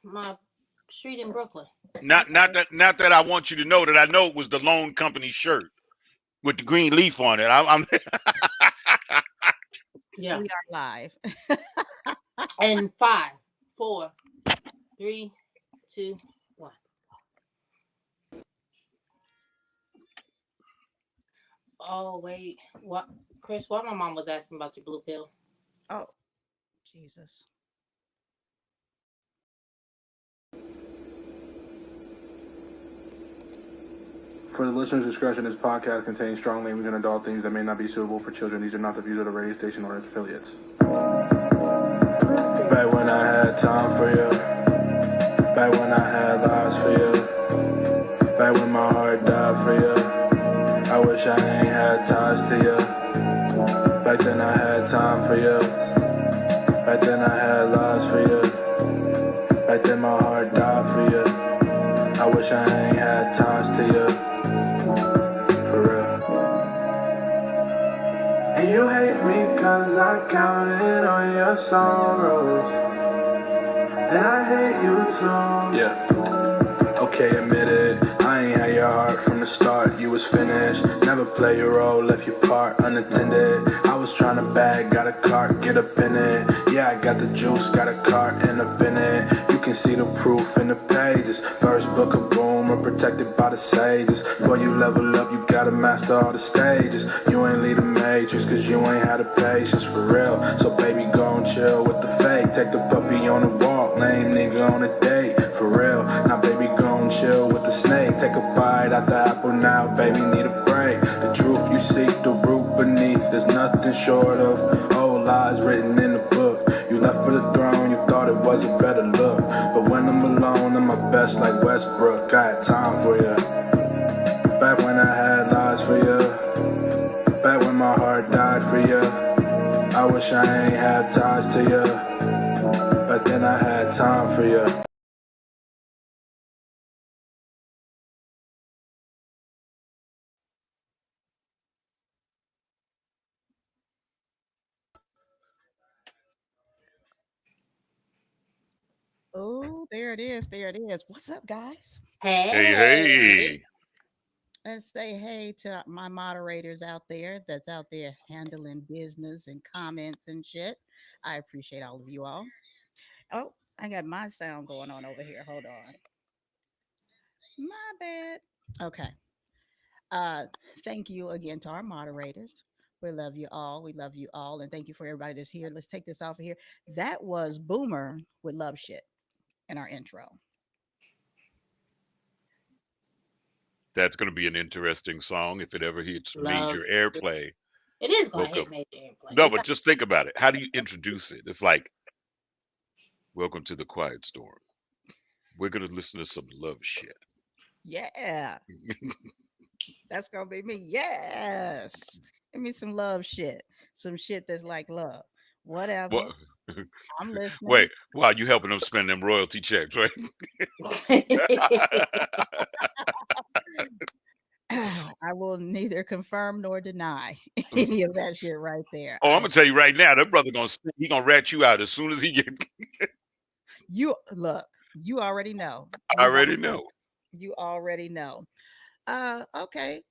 my street in Brooklyn. Not that I want you to know that I know it was the loan company shirt with the green leaf on it. I'm Yeah. We are live. And 5, 4, 3, 2, 1. Oh wait, what, Chris? What my mom was asking about your blue pill? Oh, Jesus. For the listener's discretion, this podcast contains strong language and adult themes that may not be suitable for children. These are not the views of the radio station or its affiliates. Back when I had time for you. Back when I had lies for you. Back when my heart died for you. I wish I ain't had ties to you. Back then I had time for you. Back then I had lies for you. Back then my heart died for you. I wish I ain't had ties to you. For real. And you hate me cause I counted on your sorrows. And I hate you too. Yeah. Okay, admit it. I ain't had your heart from the start. You was finished. Never play your role, left your part unattended. I was trying to bag, got a cart, get up in it. Yeah, I got the juice, got a cart, and up in it. You can see the proof in the pages. First book of Boomer, protected by the sages. Before you level up, you gotta master all the stages. You ain't lead a matrix, cause you ain't had the patience for real. So baby, go and chill with the fake. Take the puppy on a walk, lame nigga on a date. For real, now baby, go and chill with the snake. Take a bite out the apple now, baby, need a break. The truth you seek, the root beneath. There's nothing short of old lies written in the book. You left for the throne, you thought it was a better look. But when I'm alone, I'm my best like Westbrook. I had time for you. Back when I had lies for you. Back when my heart died for you. I wish I ain't had ties to you. But then I had time for you. Oh, there it is. There it is. What's up, guys? hey Hey. hey. Let's say hey to my moderators out there handling business and comments and shit. I appreciate all of you all. Oh, I got my sound going on over here. Hold on. My bad. Okay. Uh, thank you again to our moderators. We love you all. We love you all. And thank you for everybody that's here. Let's take this off of here. That was Boomer with Love Shit in our intro. That's going to be an interesting song if it ever hits Love. major airplay. It is gonna hit Welcome. major airplay. No, but just think about it. How do you introduce it? It's like, welcome to the Quiet Storm. We're going to listen to some love shit. Yeah. That's gonna be me. Yes. Give me some love shit. Some shit that's like love. Whatever. What? I'm listening. Wait, wow, you helping them spend them royalty checks, right? I will neither confirm nor deny any of that shit right there. Oh, I'm gonna tell you right now, that brother gonna rat you out as soon as he get. You look, you already know. I already know. You already know. Okay,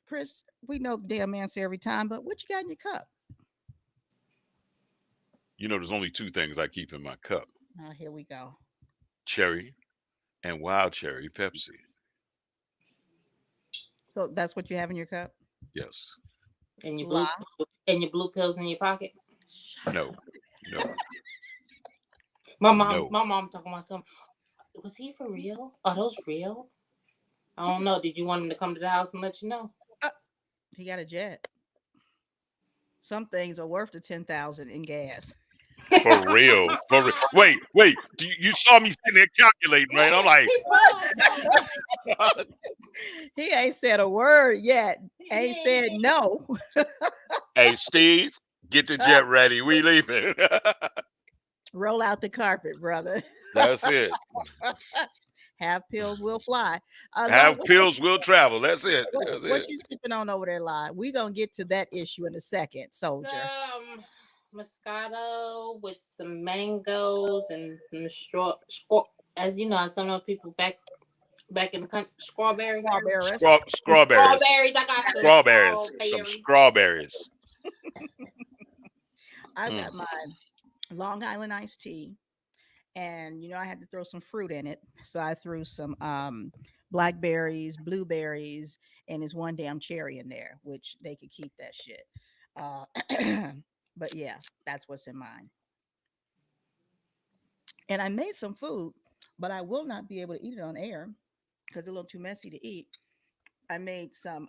Chris, we know the damn answer every time, but what you got in your cup? You know, there's only two things I keep in my cup: Oh, here we go. cherry and wild cherry Pepsi. So that's what you have in your cup? Yes. and your La. blue and your blue pills in your pocket. Shut No. up. No. My mom, No. my mom talking about something. Was he for real? Are those real? I don't know. Did you want him to come to the house and let you know? He got a jet. Some things are worth the 10,000 in gas. For real. For real. Wait. You saw me sitting there calculating, right? I'm like, He ain't said a word yet. Ain't said no. hey, Steve, get the jet ready. We leaving. Roll out the carpet, brother. That's it. Have pills will fly. La, Have pills, will travel. That's it. That's what it. you sipping on over there, La? We gonna get to that issue in a second, soldier. Moscato with some mangoes and some as you know, some of those people back in the country, strawberries. Strawberries. Strawberries. Strawberries. I got some Strawberries. Some strawberries. strawberries. I Mm. got my Long Island iced tea, and I had to throw some fruit in it, so I threw some blackberries, blueberries, and there's one damn cherry in there, which they could keep that shit. Uh, but yeah, that's what's in mine. And I made some food, but I will not be able to eat it on air because it's a little too messy to eat. I made some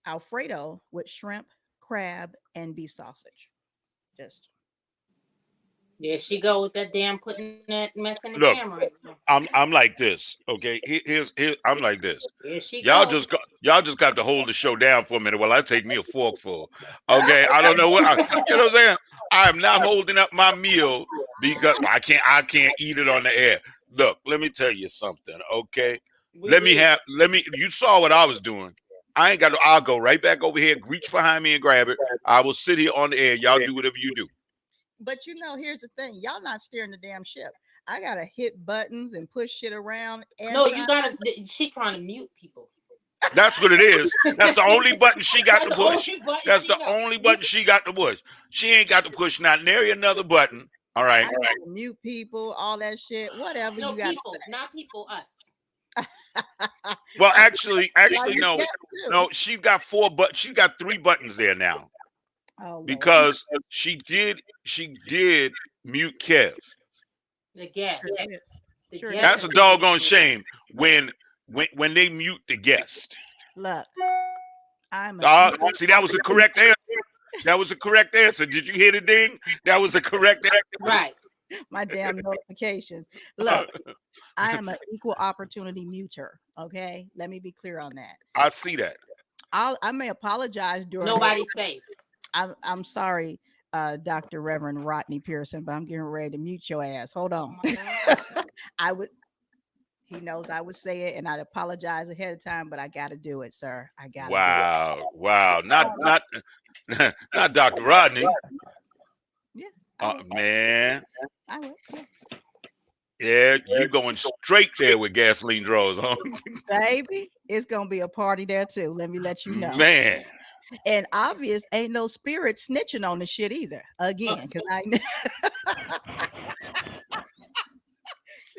Alfredo with shrimp, crab, and beef sausage. Just There she go with that damn putting that mess in the Look, camera. I'm like this. Okay, here's I'm like this. There she Y'all go. y'all just got to hold the show down for a minute while I take me a forkful. Okay, I don't know what you know what I'm saying. I am not holding up my meal because I can't eat it on the air. Look, let me tell you something. Okay, let me. You saw what I was doing. I ain't got to. I'll go right back over here, reach behind me and grab it. I will sit here on the air. Y'all do whatever you do. But here's the thing. Y'all not steering the damn ship. I gotta hit buttons and push shit around. And No, you gotta. She trying to mute people. That's what it is. That's the only button she got to That's the push. only button That's she the got. only button she got to push. She ain't got to push not nary another button. All right. I gotta mute people, all that shit, whatever No, you gotta people, say. not people, us. Well, actually, Well, you no, get to. no. She got she got 3 buttons there now Oh, Lord. because she did mute Kev. The guest. Sure did. The Sure guest. That's a doggone shame when they mute the guest. Look, I'm a See, that was the correct answer. That was the correct answer. Did you hear the ding? That was the correct answer. Right. my damn notifications. Look, I am an equal opportunity muter. Okay, let me be clear on that. I see that. I may apologize during Nobody's safe. I'm sorry, Dr. Reverend Rodney Pearson, but I'm getting ready to mute your ass. Hold on. I would. He knows I would say it, and I'd apologize ahead of time, but I got to do it, sir. I got to. Wow. Not Dr. Rodney. Yeah. I will. Man. I will. Yeah. Yeah, you going straight there with gasoline drawers, huh? Baby, it's gonna be a party there too. Let me let you know. Man. And obvious ain't no spirit snitching on the shit either. Again, because I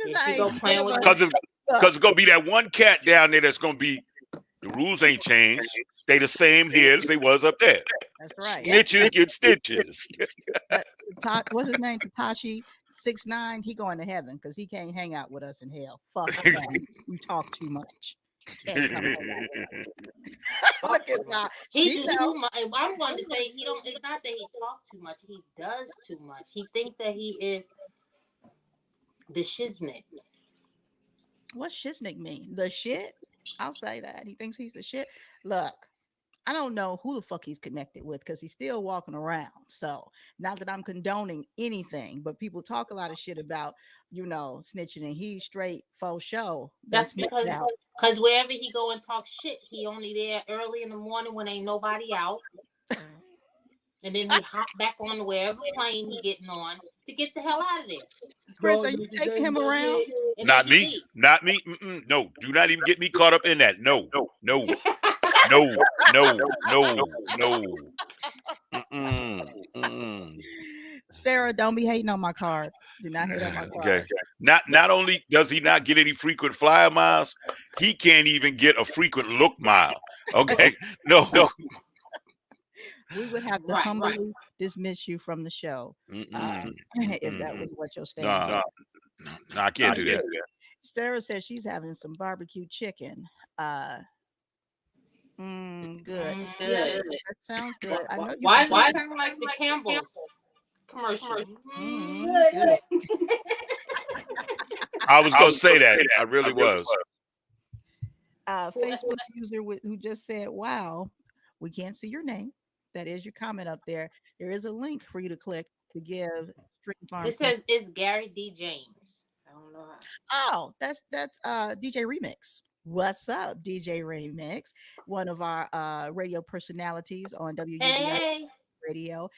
Because it's gonna be that one cat down there that's gonna be the rules ain't changed. They the same here as they was up there. That's right. Snitches get stitches. What's his name? Tatashi 6ix9ine. He going to heaven because he can't hang out with us in hell. Fuck that. You talk too much. Can't come Look at that. He do too much. I'm going to say he don't. It's not that he talks too much. He does too much. He thinks that he is the shiznick. What's shiznick mean? The shit? I'll say that. He thinks he's the shit. Look, I don't know who the fuck he's connected with because he's still walking around. So not that I'm condoning anything, but people talk a lot of shit about, snitching, and he's straight faux show. That's because wherever he go and talk shit, he only there early in the morning when ain't nobody out. And then he hop back on wherever plane he getting on to get the hell out of there. Chris, are you taking him around? Not me. Not me. No, do not even get me caught up in that. No. Sarah, don't be hating on my card. Do not hate on my card. Okay. Not only does he not get any frequent flyer miles, he can't even get a frequent look mile. Okay. No. We would have to humbly dismiss you from the show if that was what your stance was. No, I can't do that. Sarah says she's having some barbecue chicken. Good. Yeah, that sounds good. I know why sound like the Campbell's commercial? Good. I was gonna say that. I really was. Facebook user who just said, "Wow, we can't see your name." That is your comment up there. There is a link for you to click to give Stream Farm. It says it's Gary D. James. I don't know how. Oh, that's DJ Remix. What's up, DJ Remix? One of our radio personalities on WUBI Radio.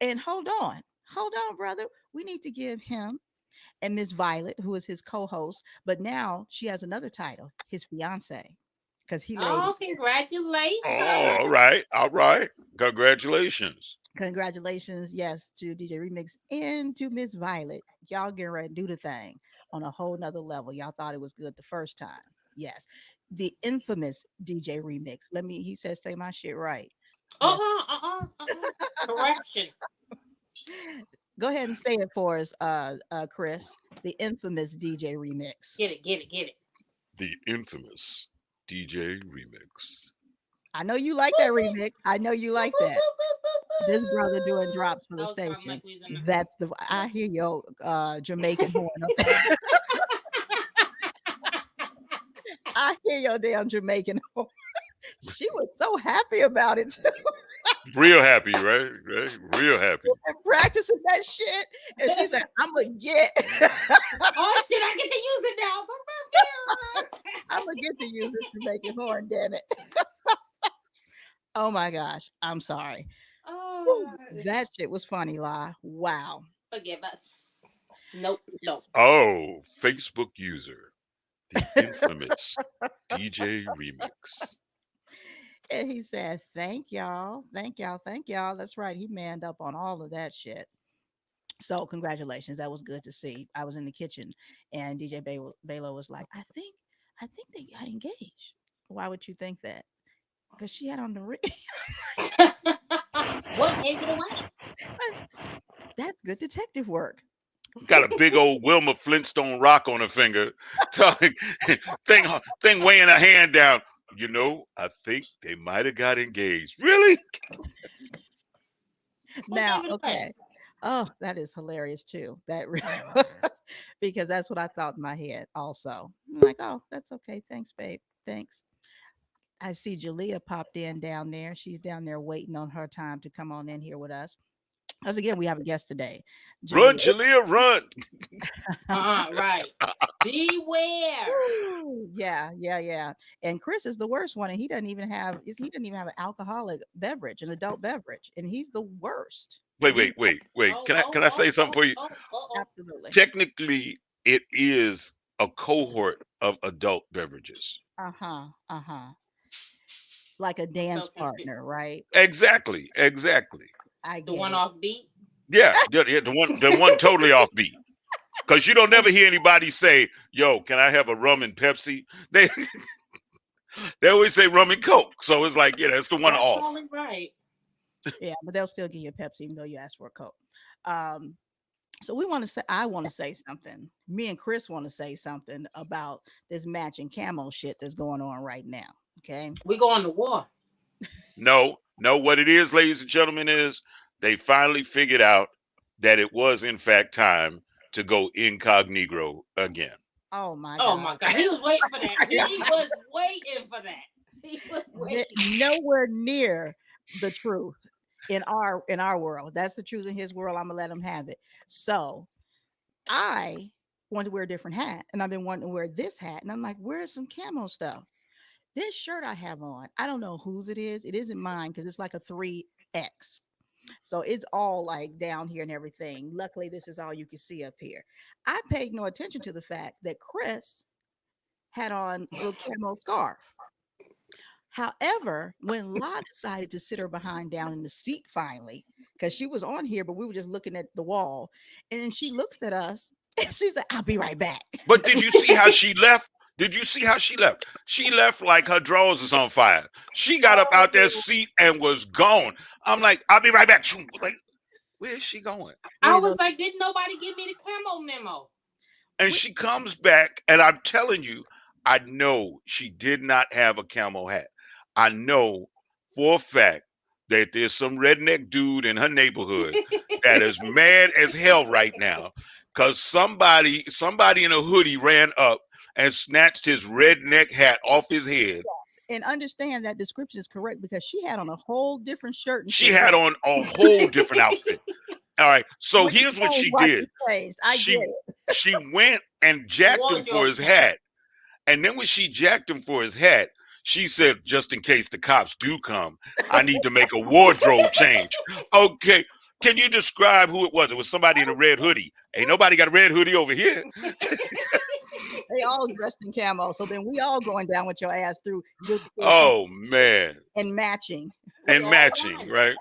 And hold on, brother. We need to give him and Miss Violet, who is his co-host, but now she has another title, his fiance, because he laid Oh, it. congratulations. Oh, all right. All right. Congratulations. Congratulations, yes, to DJ Remix and to Miss Violet. Y'all getting ready to do the thing on a whole nother level. Y'all thought it was good the first time. Yes. The infamous DJ Remix. He says, say my shit right. Yes. Correction. Go ahead and say it for us, Chris. The infamous DJ Remix. Get it. The infamous DJ Remix. I know you like that remix. I know you like that. This brother doing drops for the station. That's the I hear your Jamaican horn up there. I hear your damn Jamaican horn. She was so happy about it too. Real happy, right? Real happy. And practicing that shit. And she said, I'm gonna get Oh shit, I get to use it now. I'm gonna get to use this Jamaican horn, damn it. Oh my gosh. I'm sorry. Oh, That shit was funny, La. Wow. forgive us. Nope. Oh, Facebook user. The infamous DJ Remix. And he said, thank y'all. That's right. He manned up on all of that shit. So congratulations. That was good to see. I was in the kitchen and DJ Balo was like, I think they got engaged. Why would you think that? Because she had on the ring. What gave it away? That's good detective work. Got a big old Wilma Flintstone rock on her finger. Thing weighing her hand down. You know, I think they might have got engaged. Really? Now, okay. Oh, that is hilarious too. That really was, because that's what I thought in my head also. I'm like, oh, that's okay. Thanks, babe. Thanks. I see Jalea popped in down there. She's down there waiting on her time to come on in here with us. As again, we have a guest today. Run, Jalea, run. Right. Beware. Yeah. And Chris is the worst one, and he doesn't even have an alcoholic beverage, an adult beverage, and he's the worst. Wait. Can I say something for you? Absolutely. Technically, it is a cohort of adult beverages. Like a dance partner, right? Exactly. I The one off beat. Yeah, the one totally off beat. Because you don't never hear anybody say, "Yo, can I have a rum and Pepsi?" They always say rum and Coke. So it's like, yeah, that's the one off. Totally right. Yeah, but they'll still give you a Pepsi even though you ask for a Coke. So I want to say something. Me and Chris want to say something about this matching camo shit that's going on right now. Okay. We going to war. No, what it is, ladies and gentlemen, is they finally figured out that it was in fact time to go incognito again. Oh my God. He was waiting for that. He was waiting for that. He was waiting. Nowhere near the truth in our world. That's the truth in his world. I'm gonna let him have it. So I want to wear a different hat, and I've been wanting to wear this hat, and I'm like, where's some camo stuff? This shirt I have on, I don't know whose it is. It isn't mine because it's like a 3X. So it's all like down here and everything. Luckily, this is all you can see up here. I paid no attention to the fact that Chris had on a little camo scarf. However, when La decided to sit her behind down in the seat finally, because she was on here, but we were just looking at the wall, and then she looks at us and she's like, I'll be right back. But did you see how she left? Did you see how she left? She left like her drawers was on fire. She got up out that seat and was gone. I'm like, I'll be right back. Like, where is she going? I was like, didn't nobody give me the camo memo? And she comes back, and I'm telling you, I know she did not have a camo hat. I know for a fact that there's some redneck dude in her neighborhood that is mad as hell right now because somebody in a hoodie ran up and snatched his redneck hat off his head. And understand that description is correct because she had on a whole different shirt. And she had on a whole different outfit. All right. So here's what she did. She went and jacked him for his hat. And then when she jacked him for his hat, she said, just in case the cops do come, I need to make a wardrobe change. Okay. Can you describe who it was? It was somebody in a red hoodie. Ain't nobody got a red hoodie over here. They all dressed in camo. So then we all going down with your ass through Oh man. and matching. And all matching, won. right?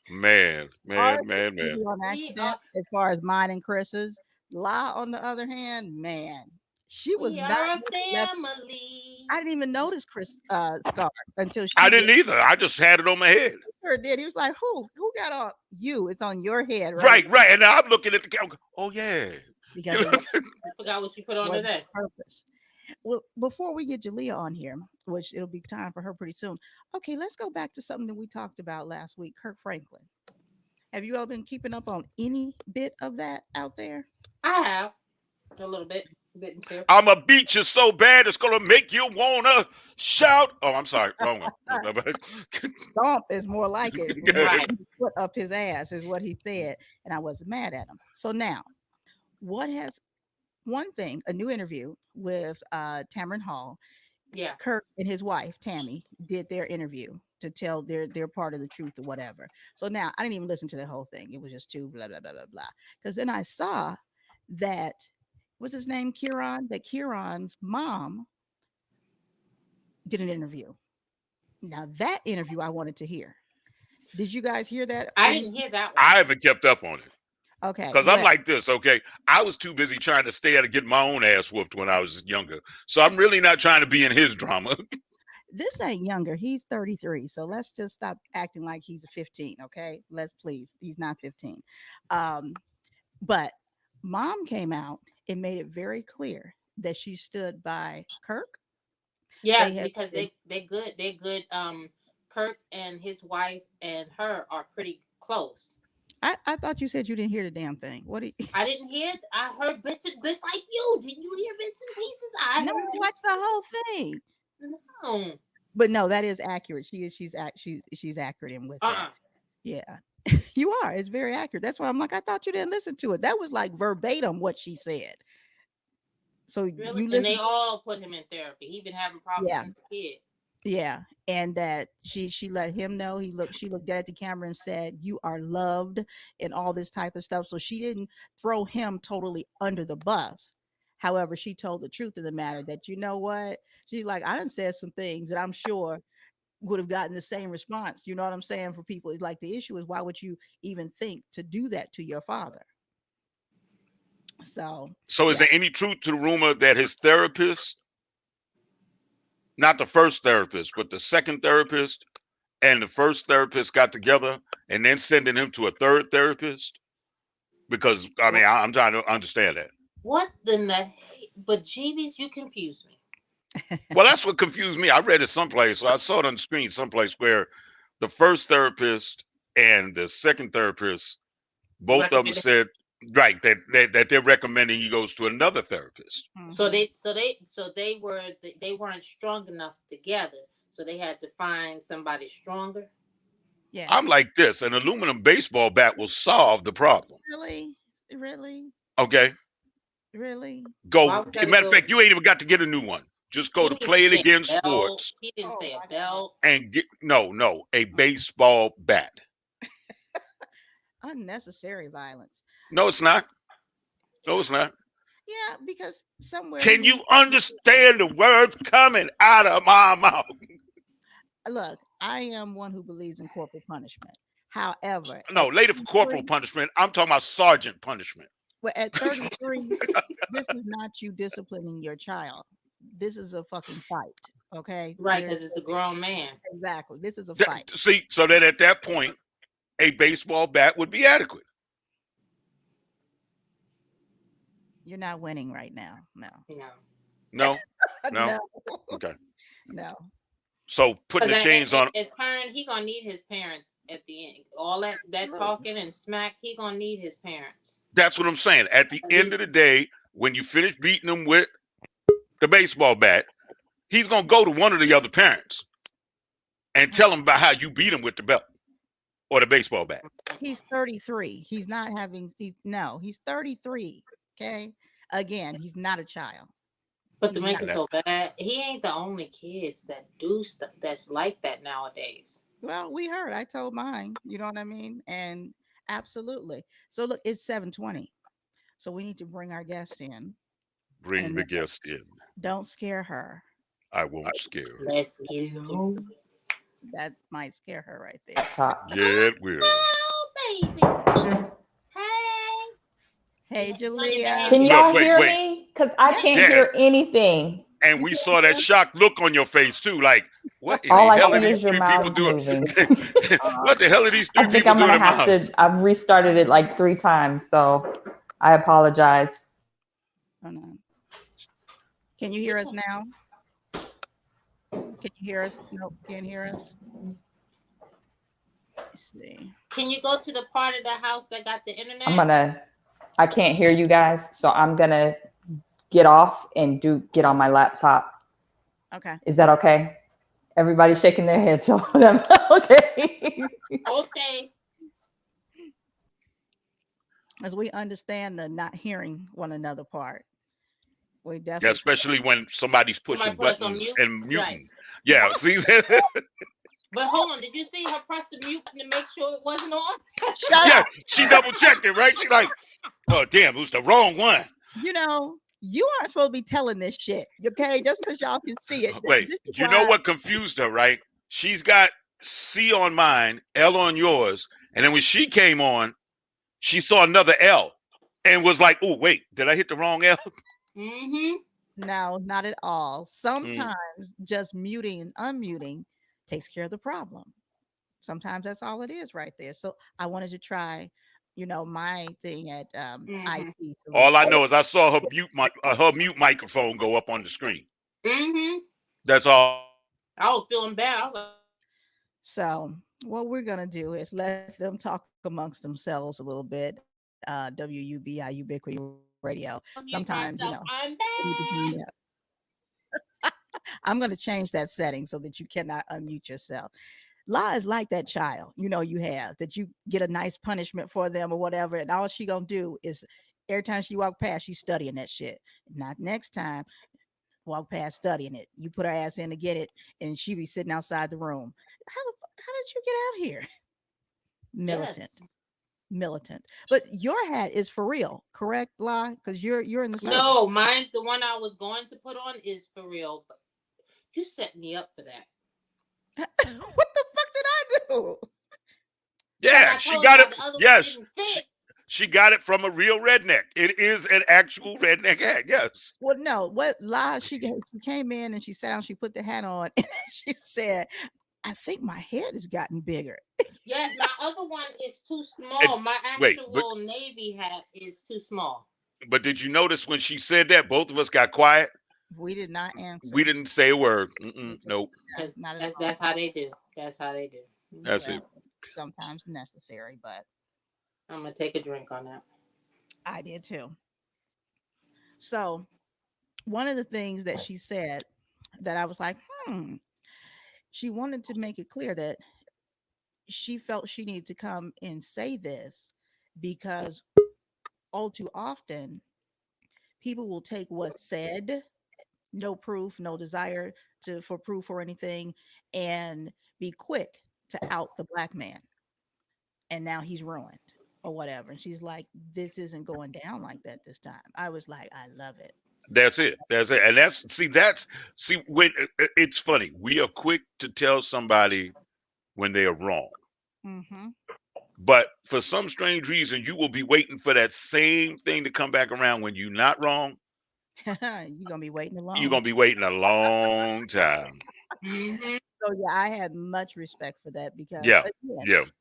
Man. Ours Man. is on accident, as far as mine and Chris's. La, on the other hand, man, she was We not. are a family. I didn't even notice Chris scar until she. I didn't either. I just had it on my head. Sure did. He was like, "Who got on you? It's on your head, right?" Right. And I'm looking at the camera. Oh yeah. Because it I forgot what you put on was today. purpose. Well, before we get Jalea on here, which it'll be time for her pretty soon. Okay, let's go back to something that we talked about last week. Kirk Franklin. Have you all been keeping up on any bit of that out there? I have a little bit and two. I'ma beat you so bad it's gonna make you wanna shout. Oh, I'm sorry, wrong one. Stomp is more like it. Right. Put up his ass is what he said, and I wasn't mad at him. So now, what has one thing? A new interview with Tamron Hall. Yeah. Kirk and his wife Tammy did their interview to tell their part of the truth or whatever. So now I didn't even listen to the whole thing. It was just too blah blah blah blah blah. Because then I saw that what's his name, Kieran, that Kieran's mom did an interview. Now that interview I wanted to hear. Did you guys hear that? I didn't hear that one. I haven't kept up on it. Okay. Because I'm like this, okay? I was too busy trying to stay out of getting my own ass whooped when I was younger. So I'm really not trying to be in his drama. This ain't younger. He's 33. So let's just stop acting like he's a 15. Okay. Let's please. He's not 15. But mom came out and made it very clear that she stood by Kirk. Yeah, because they're good. They're good. Kirk and his wife and her are pretty close. I thought you said you didn't hear the damn thing. What? I didn't hear. I heard bits and just like you. Didn't you hear bits and pieces? I No, heard what's the whole thing? No. But no, that is accurate. She's accurate in with that. Yeah, you are. It's very accurate. That's why I'm like, I thought you didn't listen to it. That was like verbatim what she said. So really? And they all put him in therapy. He been having problems since a kid. Yeah, and that she let him know. She looked at the camera and said, "You are loved," and all this type of stuff. So she didn't throw him totally under the bus. However, she told the truth of the matter that, you know what? She's like, I done said some things that I'm sure would have gotten the same response. You know what I'm saying? For people, it's like the issue is, why would you even think to do that to your father? So is there any truth to the rumor that his therapist, not the first therapist, but the second therapist and the first therapist got together and then sending him to a third therapist? Because I mean, I'm trying to understand that. What but Jeebies, you confuse me. Well, that's what confused me. I read it someplace, so I saw it on the screen someplace where the first therapist and the second therapist, both of them said, right, that they're recommending he goes to another therapist. Mm-hmm. So they weren't strong enough together, so they had to find somebody stronger. Yeah, I'm like this: an aluminum baseball bat will solve the problem. Really? Okay. Really? Go. Matter of fact, you ain't even got to get a new one. Just go to Play It Again Sports. He didn't say a belt. And get a baseball bat. Unnecessary violence. No, it's not. No, it's not. Yeah, because somewhere. Can you understand the words coming out of my mouth? Look, I am one who believes in corporal punishment. However, no, later for corporal punishment, I'm talking about sergeant punishment. Well, at 33, this is not you disciplining your child. This is a fucking fight. Okay. Right, because it's a grown man. Exactly. This is a fight. See, so that at that point, a baseball bat would be adequate. You're not winning right now. No. Okay. No. So putting the chains on. In turn, he gonna need his parents at the end. All that talking and smack, he gonna need his parents. That's what I'm saying. At the end of the day, when you finish beating him with the baseball bat, he's gonna go to one of the other parents and tell him about how you beat him with the belt or the baseball bat. He's 33. He's not having. He's 33. Okay. Again, he's not a child. But to make it so bad, he ain't the only kids that do stuff that's like that nowadays. Well, we heard. I told mine. You know what I mean? And Absolutely. So look, it's 7:20. So we need to bring our guest in, Bring and the guest in. don't scare her. I won't scare her. Let's get it on. That might scare her right there. Talk. Yeah, it will. Oh, baby. Hey. Hey, It's funny to Jalea. have Can you. y'all Wait, hear wait. me? Because I Yes. can't Yeah. hear anything. And we saw that shocked look on your face too. Like, what in All the I hell are see these is your three people mouths doing? moving. What the hell are these I three think people I'm doing gonna in my have house? to. I've restarted it like 3 times, so I apologize. Hold on. Can you hear us now? Can you hear us? Nope, can't hear us. Let's see. Can you go to the part of the house that got the internet? I can't hear you guys, so I'm gonna get off and get on my laptop. Okay. Is that okay? Everybody's shaking their heads, so I'm okay. Okay. As we understand the not hearing one another part, we Yeah, definitely. especially when somebody's pushing Somebody press on buttons mute. and muting. Right. Yeah, see, But hold on, did you see her press the mute button to make sure it wasn't on? Shut yeah, up. she double checked it, right? She like, oh damn, it was the wrong one. You know, you aren't supposed to be telling this shit, okay? Just because y'all can see it. Wait, This is you know why- what confused her, right? She's got C on mine, L on yours, and then when she came on, she saw another L and was like, oh wait, did I hit the wrong L? Mm-hmm. No, not at all. Sometimes just muting and unmuting takes care of the problem. Sometimes that's all it is right there. So I wanted to try, my thing at IT. All I know is I saw her mute microphone go up on the screen. Mm-hmm. That's all. I was feeling bad. I was like, So what we're gonna do is let them talk amongst themselves a little bit. WUBI Ubiquity Radio. Sometimes, I'm back. I'm gonna change that setting so that you cannot unmute yourself. La is like that child, you have that you get a nice punishment for them or whatever, and all she gonna do is every time she walk past, she's studying that shit. Not next time, walk past studying it. You put her ass in to get it, and she be sitting outside the room. How did you get out here? Militant. But your hat is for real, correct, La? Because you're in the service. No, mine, the one I was going to put on is for real. But you set me up for that. What the fuck did I do? Yeah, I she told got y'all it. the other one Yes, didn't fit. she got it from a real redneck. It is an actual redneck hat. Yes. Well, no, what La, she came in and she sat down, she put the hat on, and she said, I think my head has gotten bigger. Yes, my other one is too small. My actual Navy hat is too small. But did you notice when she said that, both of us got quiet? We did not answer. We didn't say a word. Nope. That's how they do. That's how they do. That's it. Sometimes necessary, but I'm gonna take a drink on that. I did too. So one of the things that she said that I was like, she wanted to make it clear that she felt she needed to come and say this because all too often people will take what's said, no proof, no desire for proof or anything, and be quick to out the black man. And now he's ruined or whatever. And she's like, this isn't going down like that this time. I was like, I love it. That's it. And when it's funny, we are quick to tell somebody when they are wrong. Mm-hmm. But for some strange reason, you will be waiting for that same thing to come back around when you're not wrong. You're gonna be waiting You're gonna be waiting a long time. Mm-hmm. So yeah, I had much respect for that because Yeah.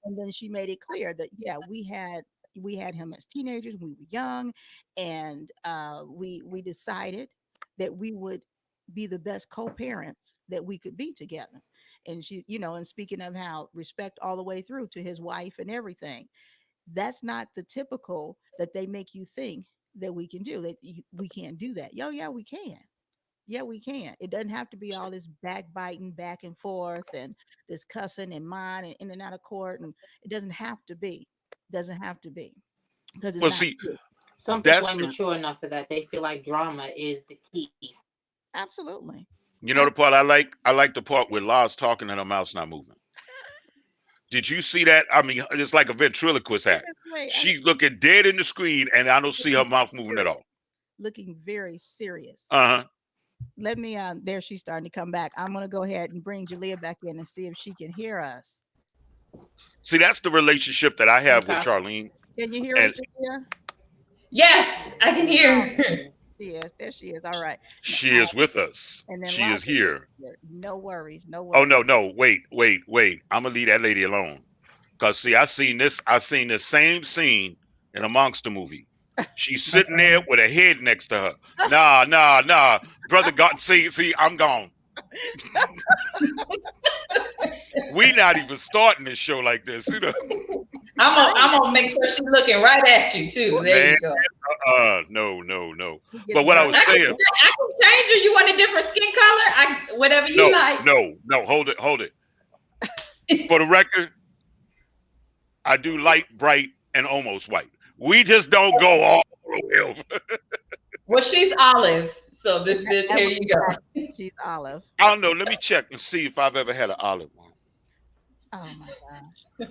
And then she made it clear that we had him as teenagers, we were young, and we decided that we would be the best co-parents that we could be together. And she, and speaking of how respect all the way through to his wife and everything, that's not the typical that they make you think that we can do. That we can't do that. Yeah, we can. Yeah, we can. It doesn't have to be all this backbiting back and forth and this cussing and mine and in and out of court. And it doesn't have to be. Doesn't have to be. Because it's Well, not see, true. Some people ain't mature enough for that. They feel like drama is the key. Absolutely. you know the part I like? I like the part where La's talking and her mouth's not moving. Did you see that? I mean, it's like a ventriloquist act. Wait, She's looking dead in the screen, and I don't see her mouth moving at all. looking very serious. Uh huh. Let me there she's starting to come back. I'm gonna go ahead and bring Jalea back in and see if she can hear us. See, that's the relationship that I have with Okay. Charlene. Can you hear And- us, Jalea? Yes, I can hear. She is. There she is. All right. She is with us. And then She is Lottie here. No worries. No Oh worries. no. Wait. I'm gonna leave that lady alone. Cause see, I seen this same scene in a monster movie. She's sitting there with a head next to her. Nah. Brother got see, I'm gone. We not even starting this show like this, you know. I'm gonna make sure she's looking right at you too. There Man. you go. No. She gets But what I was nervous. I can saying, change her. You want a different skin color? Whatever you like. no, hold it. For the record, I do light, bright, and almost white. We just don't go all the way over. Well, she's olive, so this here you go. She's olive. I don't know. Let me check and see if I've ever had an olive one. Oh my gosh.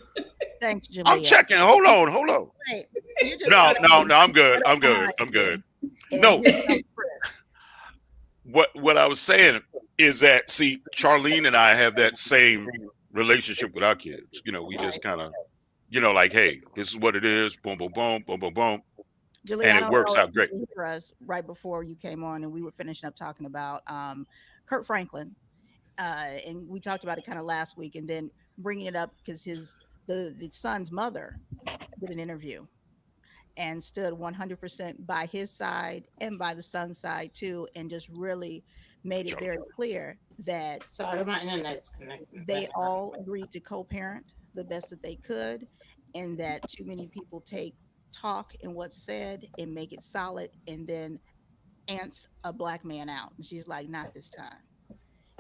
Thanks, Jalea. I'm checking. Hold on. Wait, you just No, gotta- I'm good. I'm good. And No. here comes Chris. What I was saying is that, see, Charlene and I have that same relationship with our kids. You know, we just kind of, like, hey, this is what it is. Boom, boom, boom, boom, boom, boom. Jalea, And I it don't works know out if great. you could hear us right before you came on, and we were finishing up talking about Kurt Franklin, and we talked about it kind of last week, and then bringing it up because the son's mother did an interview and stood 100% by his side and by the son's side too, and just really made it very clear that Sorry, my internet's connected. they all agreed to co-parent the best that they could, and that too many people take talk and what's said and make it solid and then ants a black man out. And she's like, not this time.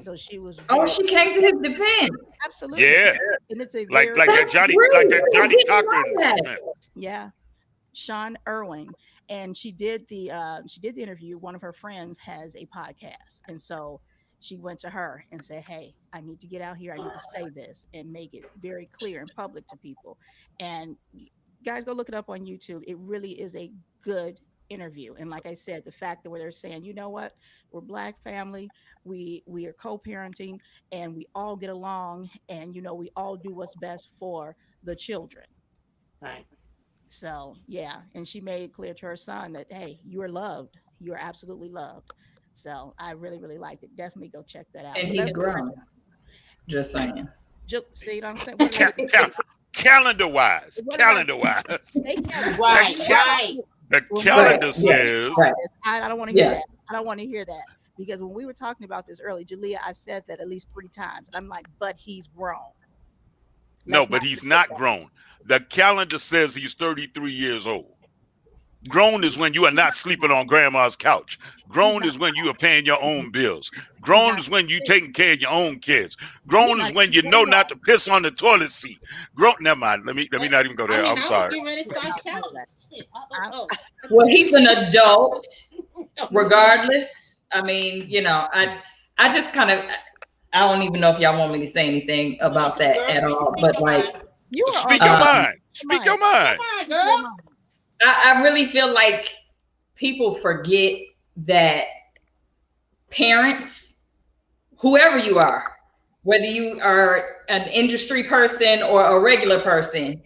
So she was Oh, very- she came to his defense. absolutely, Yeah, and it's a like very, that That's Johnny, rude. like that Johnny I didn't Cochran. know that. yeah, Sean Irwin, and she did the interview. One of her friends has a podcast, and so she went to her and said, hey, I need to get out here, I need to say this and make it very clear and public to people. And guys, go look it up on YouTube. It really is a good interview. And like I said, the fact that where they're saying, you know what, we're Black family, we are co-parenting, and we all get along, and we all do what's best for the children. Right. So yeah, and she made it clear to her son that, hey, you are loved, you are absolutely loved. So I really, really liked it. Definitely go check that out. And So he's that's- grown. Just saying. See what I'm saying? Wait, wait, Calendar wise, What about- they Right, can't- right. the Right, calendar yeah, says right. I don't want to hear Yeah. that. I don't want to hear that, because when we were talking about this early, Jalea, I said that at least 3 times. And I'm like, but he's grown. no, Let's but he's not grown. The calendar says he's 33 years old. Grown is when you are not sleeping on grandma's couch. Grown is when you are paying your own bills. Grown is when you taking care of your own kids. Grown is when you know not to piss on the toilet seat. Grown, never mind. Let me not even go there. I I'm was sorry. getting ready to start shouting. Shit. Oh. Well, he's an adult, regardless. I mean, I just kind of, I don't even know if y'all want me to say anything about that at all. But like, You are Speak on- your mind. Speak your mind. Come on, girl. I really feel like people forget that parents, whoever you are, whether you are an industry person or a regular person,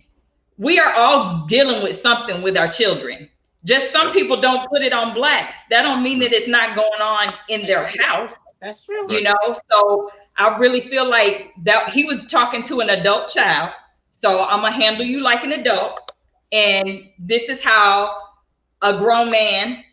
we are all dealing with something with our children. Just some people don't put it on blast. That don't mean that it's not going on in their house, That's true. So I really feel like that he was talking to an adult child. So I'm gonna handle you like an adult. And this is how a grown man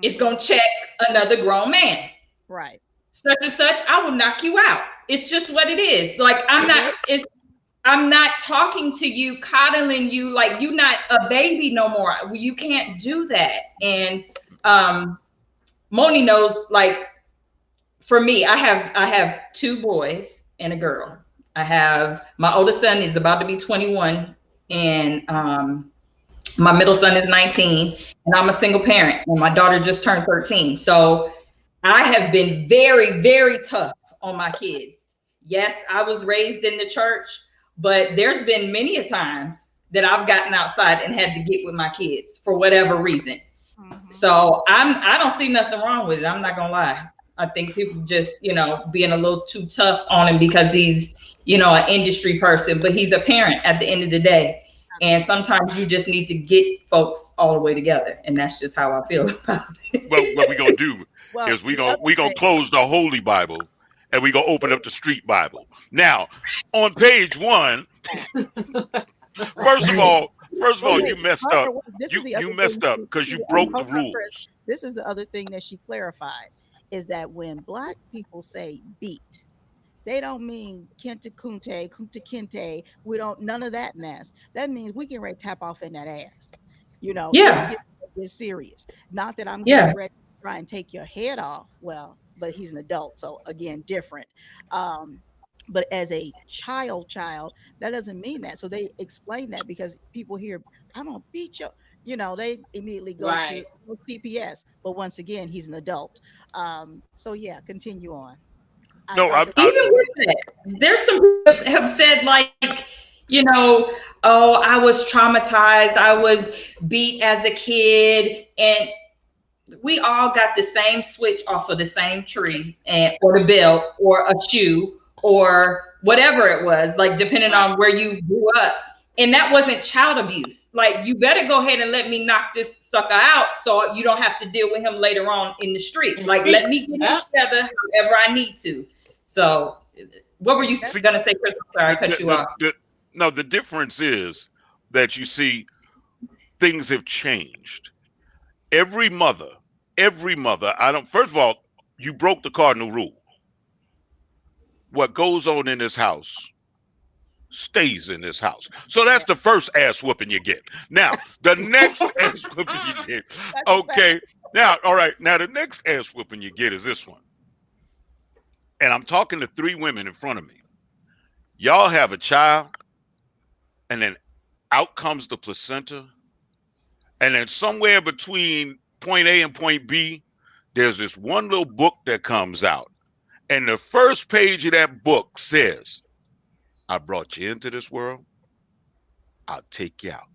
is going to check another grown man. Right. Such and such, I will knock you out. It's just what it is. Like, I'm not talking to you, coddling you, like you're not a baby no more. You can't do that. And Moni knows, like, for me, I have 2 boys and a girl. I have, my oldest son is about to be 21. And my middle son is 19, and I'm a single parent, and my daughter just turned 13. So I have been very, very tough on my kids. Yes, I was raised in the church, but there's been many a times that I've gotten outside and had to get with my kids for whatever reason. So I don't see nothing wrong with it. I'm not gonna lie. I think people just, being a little too tough on him because he's, an industry person, but he's a parent at the end of the day. And sometimes you just need to get folks all the way together. And that's just how I feel about it. Well, what we're gonna do is we gonna close the Holy Bible and we gonna open up the Street Bible. Now, on page 1, first of all, you messed up. You messed up because you broke the rules. This is the other thing that she clarified, is that when Black people say beat, they don't mean kente kunte, kunte kente. We don't, none of that mess. That means we get ready to tap off in that ass. Yeah. It's serious. Not that I'm getting ready to try and take your head off. Well, but he's an adult, so again, different. But as a child, that doesn't mean that. So they explain that because people hear, I'm gonna beat you. They immediately go to CPS. But once again, he's an adult. So yeah, continue on. Even with that, there's some people have said like, oh, I was traumatized, I was beat as a kid, and we all got the same switch off of the same tree, or the belt, or a shoe, or whatever it was, like depending on where you grew up. And that wasn't child abuse. Like, you better go ahead and let me knock this sucker out so you don't have to deal with him later on in the street. Like, let me get it together however I need to. So what were you going to say, Chris? I'm sorry, I cut you off. No, the difference is that you see things have changed. Every mother, first of all, you broke the cardinal rule. What goes on in this house stays in this house. So that's the first ass whooping you get. Now, the next ass whooping you get. Okay. Now, all right. Now, the next ass whooping you get is this one. And I'm talking to 3 women in front of me. Y'all have a child, and then out comes the placenta. And then somewhere between point A and point B, there's this one little book that comes out. And the first page of that book says, I brought you into this world, I'll take you out.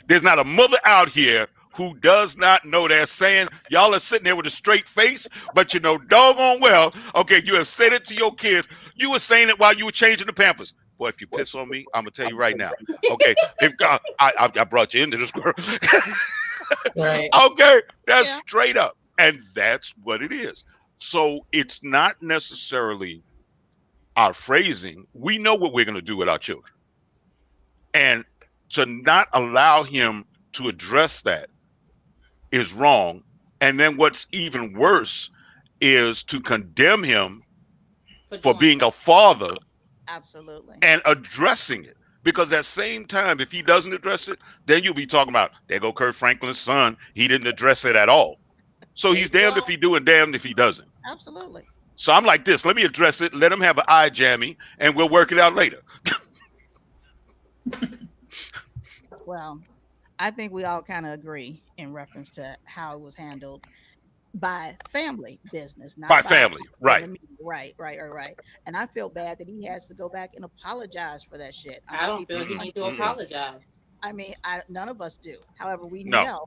There's not a mother out here who does not know that saying. Y'all are sitting there with a straight face, but you know doggone well, okay, you have said it to your kids. You were saying it while you were changing the Pampers. Boy, if you piss on me, I'm going to tell you right now. Okay, if God, I brought you into this world. Right. Okay, that's straight up. And that's what it is. So it's not necessarily our phrasing. We know what we're going to do with our children. And to not allow him to address that is wrong. And then what's even worse is to condemn him for being a father. Absolutely. And addressing it. Because at the same time, if he doesn't address it, then you'll be talking about, there go Kirk Franklin's son. He didn't address it at all. So he's damned if he do and damned if he doesn't. Absolutely. So I'm like this. Let me address it. Let him have an eye jammy, and we'll work it out later. Well, I think we all kind of agree in reference to how it was handled by family business, not by family, right? Right. And I feel bad that he has to go back and apologize for that shit. I don't feel he need to apologize. I mean, none of us do. However, we know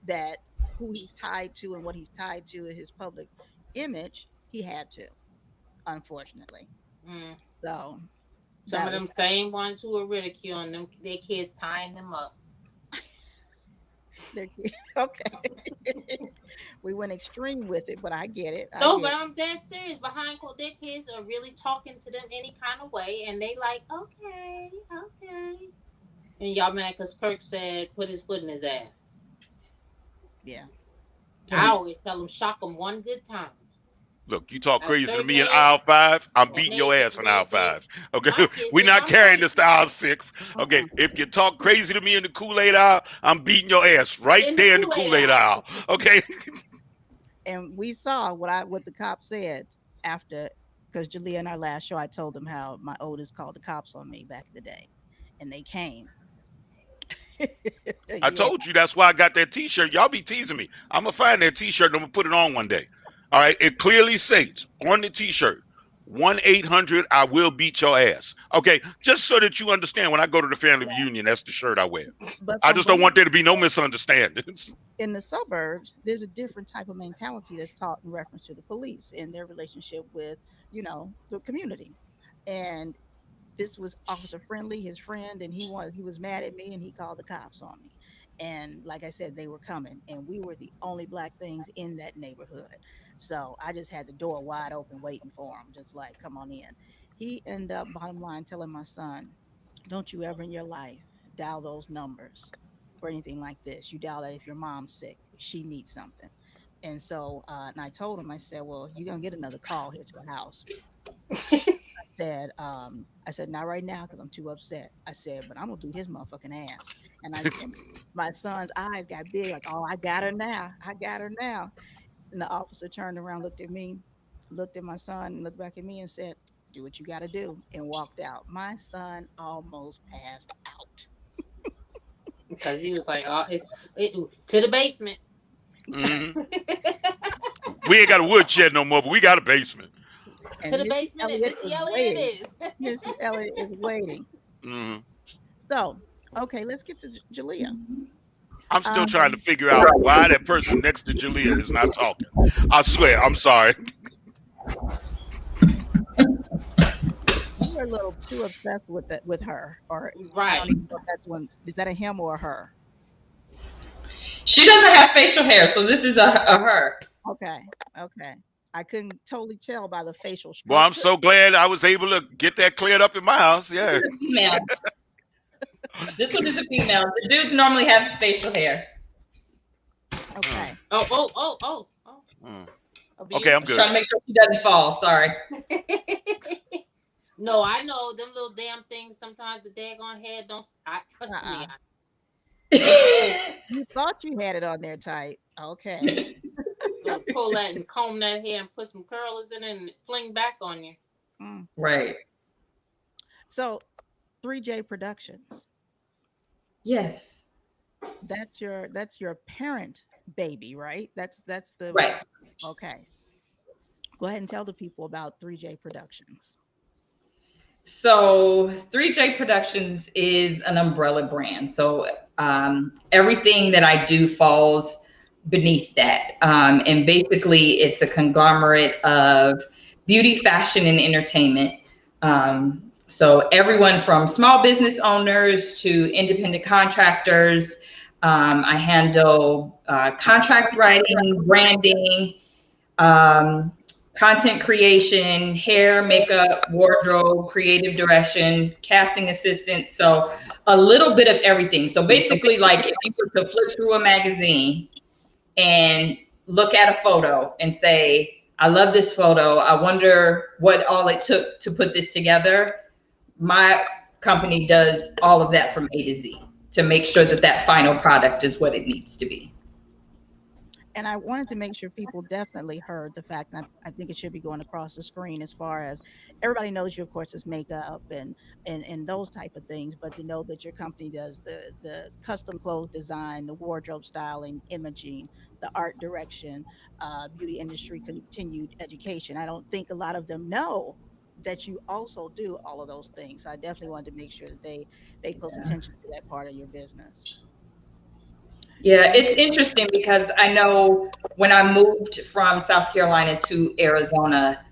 that who he's tied to and what he's tied to in his public image, he had to, unfortunately. So some of them same ones who are ridiculing them, their kids tying them up. Okay. We went extreme with it, but I get it. I'm dead serious. Behind their kids are really talking to them any kind of way, and they like, okay. And y'all mad because Kirk said put his foot in his ass. Yeah. I always tell him, shock him one good time. Look, you talk crazy to me in aisle 5, I'm beating your ass in aisle 5. Okay, we're not carrying this to aisle 6. Okay, if you talk crazy to me in the Kool-Aid aisle, I'm beating your ass right there in the Kool-Aid aisle. Okay. And we saw what the cop said after, because Jalea in our last show, I told them how my oldest called the cops on me back in the day, and they came. I told you that's why I got that T-shirt. Y'all be teasing me. I'm gonna find that T-shirt and I'm gonna put it on one day. All right, it clearly states on the T-shirt, 1-800 I will beat your ass. Okay, just so that you understand, when I go to the family reunion, that's the shirt I wear. But I just don't want there to be no misunderstandings. in the suburbs, there's a different type of mentality that's taught in reference to the police and their relationship with, the community. And this was Officer Friendly, his friend, and he was mad at me and he called the cops on me. And like I said, they were coming, and we were the only black things in that neighborhood. So I just had the door wide open waiting for him, just like, come on in. He ended up, bottom line, telling my son, don't you ever in your life dial those numbers for anything like this. You dial that if your mom's sick, she needs something. And so, and I told him, I said, well, you're going to get another call here to the house. I said, not right now because I'm too upset. I said, but I'm gonna beat his motherfucking ass. And my son's eyes got big, like, oh, I got her now. I got her now. And the officer turned around, looked at me, looked at my son, and looked back at me and said, do what you got to do, and walked out. My son almost passed out. Because he was like, oh, to the basement. Mm-hmm. We ain't got a woodshed no more, but we got a basement. And to the basement, and Missy Elliott is. Missy Elliott is waiting. Mm-hmm. So, okay, let's get to Jalea. I'm still trying to figure out why that person next to Jalea is not talking. I swear, I'm sorry. You're a little too obsessed with her, or right? I don't even know if that's one. Is that a him or a her? She doesn't have facial hair, so this is a her. Okay. I couldn't totally tell by the facial structure. Well, I'm so glad I was able to get that cleared up in my house. Yeah. Female. This one is a female. The dudes normally have facial hair. Okay. Oh. Okay, I'm good. Trying to make sure she doesn't fall. Sorry. No, I know them little damn things. Sometimes the daggone head don't. I trust me. You thought you had it on there tight. Okay. Pull that and comb that hair and put some curlers in it and fling back on you. Right. So, 3J Productions. Yes. That's your parent baby, right? That's the right. Okay. Go ahead and tell the people about 3J Productions. So 3J Productions is an umbrella brand. So everything that I do falls beneath that. And basically it's a conglomerate of beauty, fashion, and entertainment. So everyone from small business owners to independent contractors. I handle contract writing, branding, content creation, hair, makeup, wardrobe, creative direction, casting assistance. So a little bit of everything. So basically, like if you were to flip through a magazine and look at a photo and say, I love this photo, I wonder what all it took to put this together. My company does all of that from A to Z to make sure that that final product is what it needs to be. And I wanted to make sure people definitely heard the fact that I think it should be going across the screen, as far as everybody knows you, of course, is makeup and those type of things, but to know that your company does the custom clothes design, the wardrobe styling, imaging, the art direction, beauty industry continued education. I don't think a lot of them know that you also do all of those things. So I definitely wanted to make sure that they pay close attention to that part of your business. Yeah, it's interesting because I know when I moved from South Carolina to Arizona,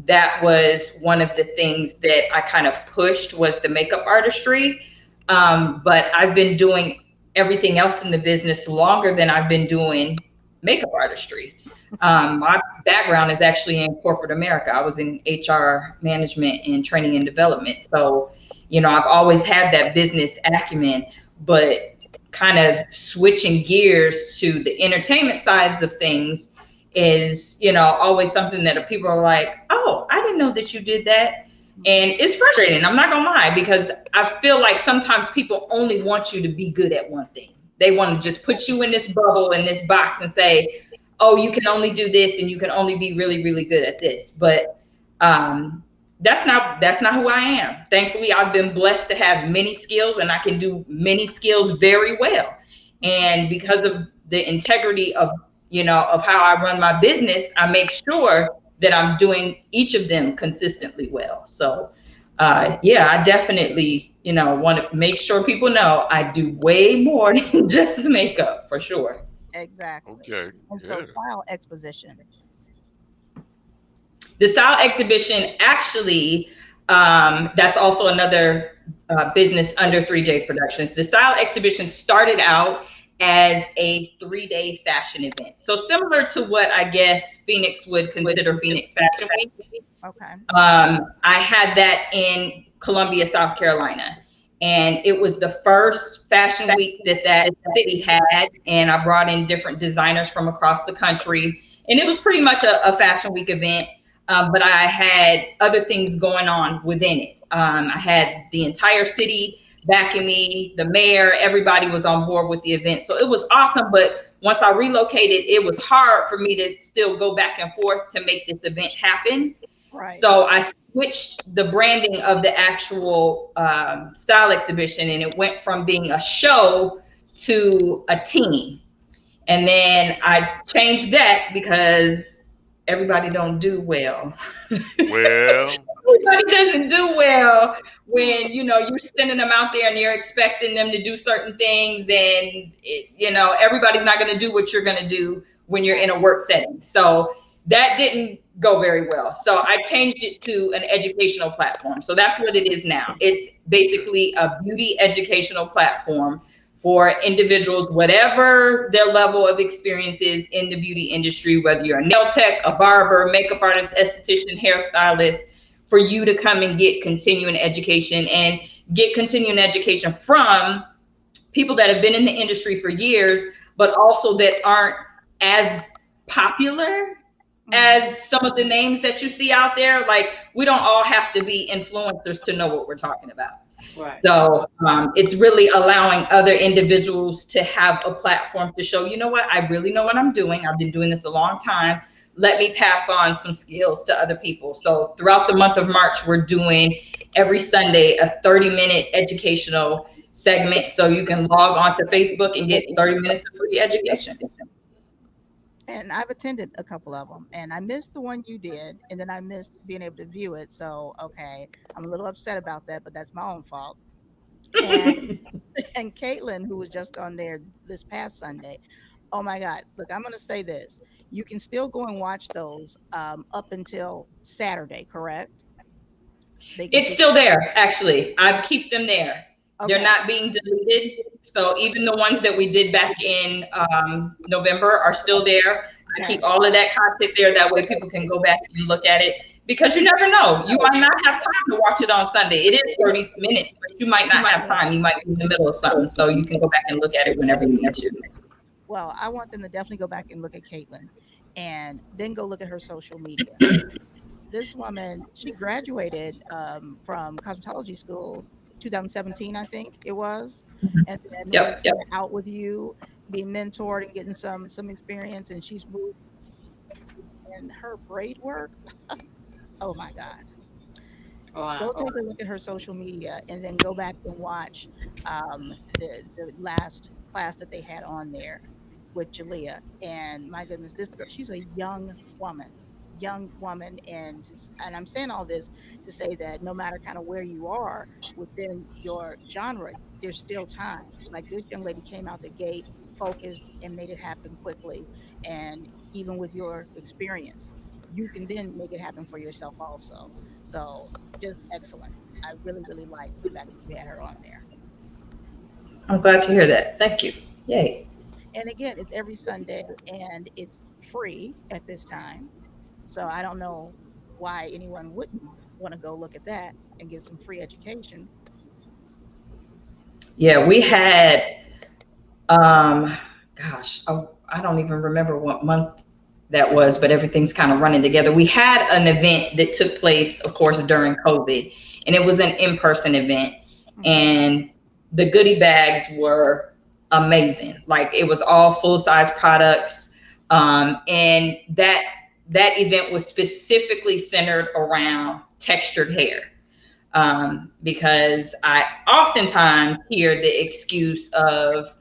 that was one of the things that I kind of pushed was the makeup artistry. But I've been doing everything else in the business longer than I've been doing makeup artistry. My background is actually in corporate America. I was in HR management and training and development. So, you know, I've always had that business acumen, but kind of switching gears to the entertainment sides of things is, you know, always something that people are like, oh, I didn't know that you did that. And it's frustrating. I'm not gonna lie, because I feel like sometimes people only want you to be good at one thing. They want to just put you in this bubble, in this box, and say, oh, you can only do this and you can only be really, really good at this. But that's not who I am. Thankfully, I've been blessed to have many skills, and I can do many skills very well. And because of the integrity of, you know, of how I run my business, I make sure that I'm doing each of them consistently well. So yeah, I definitely, you know, want to make sure people know I do way more than just makeup, for sure. Exactly. Okay. And so style exposition. The style exhibition, actually, that's also another business under 3J Productions. The style exhibition started out as a 3-day fashion event. So similar to what I guess Phoenix would consider Phoenix Fashion Week. Okay. I had that in Columbia, South Carolina. And it was the first fashion week that city had. And I brought in different designers from across the country. And it was pretty much a fashion week event. But I had other things going on within it. I had the entire city backing me, the mayor, everybody was on board with the event. So it was awesome. But once I relocated, it was hard for me to still go back and forth to make this event happen. Right. So I switched the branding of the actual style exhibition, and it went from being a show to a team. And then I changed that because everybody don't do well. Well, Everybody doesn't do well when, you know, you're sending them out there and you're expecting them to do certain things, and you know, everybody's not going to do what you're going to do when you're in a work setting. So that didn't go very well. So I changed it to an educational platform. So that's what it is now. It's basically a beauty educational platform for individuals, whatever their level of experience is in the beauty industry, whether you're a nail tech, a barber, makeup artist, esthetician, hairstylist, for you to come and get continuing education, and get continuing education from people that have been in the industry for years, but also that aren't as popular as some of the names that you see out there. Like, we don't all have to be influencers to know what we're talking about. Right. So it's really allowing other individuals to have a platform to show, you know what, I really know what I'm doing. I've been doing this a long time. Let me pass on some skills to other people. So throughout the month of March, we're doing every Sunday a 30-minute educational segment. So you can log on to Facebook and get 30 minutes of free education. And I've attended a couple of them, and I missed the one you did, and then I missed being able to view it. So, okay, I'm a little upset about that, but that's my own fault. And Caitlin, who was just on there this past Sunday, oh my God, look, I'm going to say this. You can still go and watch those up until Saturday, correct? It's still there, actually. I keep them there. Okay. They're not being deleted. So even the ones that we did back in November are still there. I keep all of that content there. That way people can go back and look at it, because you never know. You might not have time to watch it on Sunday. It is 30 minutes, but you might not have time. You might be in the middle of something. So you can go back and look at it whenever you need to. Well, I want them to definitely go back and look at Caitlin, and then go look at her social media. This woman, she graduated from cosmetology school 2017, I think it was, and then was out with you, being mentored and getting some experience, and she's moved. And her braid work, oh my God. Wow. Go take a look at her social media, and then go back and watch the last class that they had on there with Jalea. And my goodness, this girl, she's a young woman, and I'm saying all this to say that no matter kind of where you are within your genre, there's still time. Like, this young lady came out the gate focused and made it happen quickly. And even with your experience, you can then make it happen for yourself also. So just excellent. I really, really like the fact that you had her on there. I'm glad to hear that. Thank you. Yay. And again, it's every Sunday, and it's free at this time. So I don't know why anyone wouldn't want to go look at that and get some free education. Yeah, we had, gosh, I don't even remember what month that was, but everything's kind of running together. We had an event that took place, of course, during COVID, and it was an in-person event. And the goodie bags were amazing. Like, it was all full-size products. And that event was specifically centered around textured hair, because I oftentimes hear the excuse of,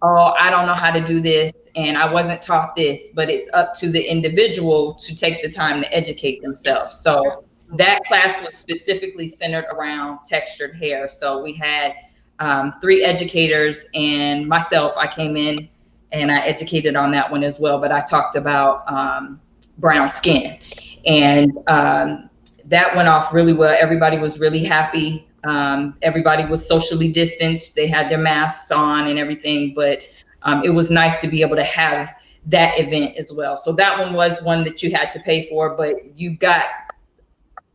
oh, I don't know how to do this and I wasn't taught this, but it's up to the individual to take the time to educate themselves. So that class was specifically centered around textured hair. So we had 3 educators and myself. I came in and I educated on that one as well, but I talked about brown skin. And that went off really well. Everybody was really happy. Everybody was socially distanced. They had their masks on and everything, but it was nice to be able to have that event as well. So that one was one that you had to pay for, but you got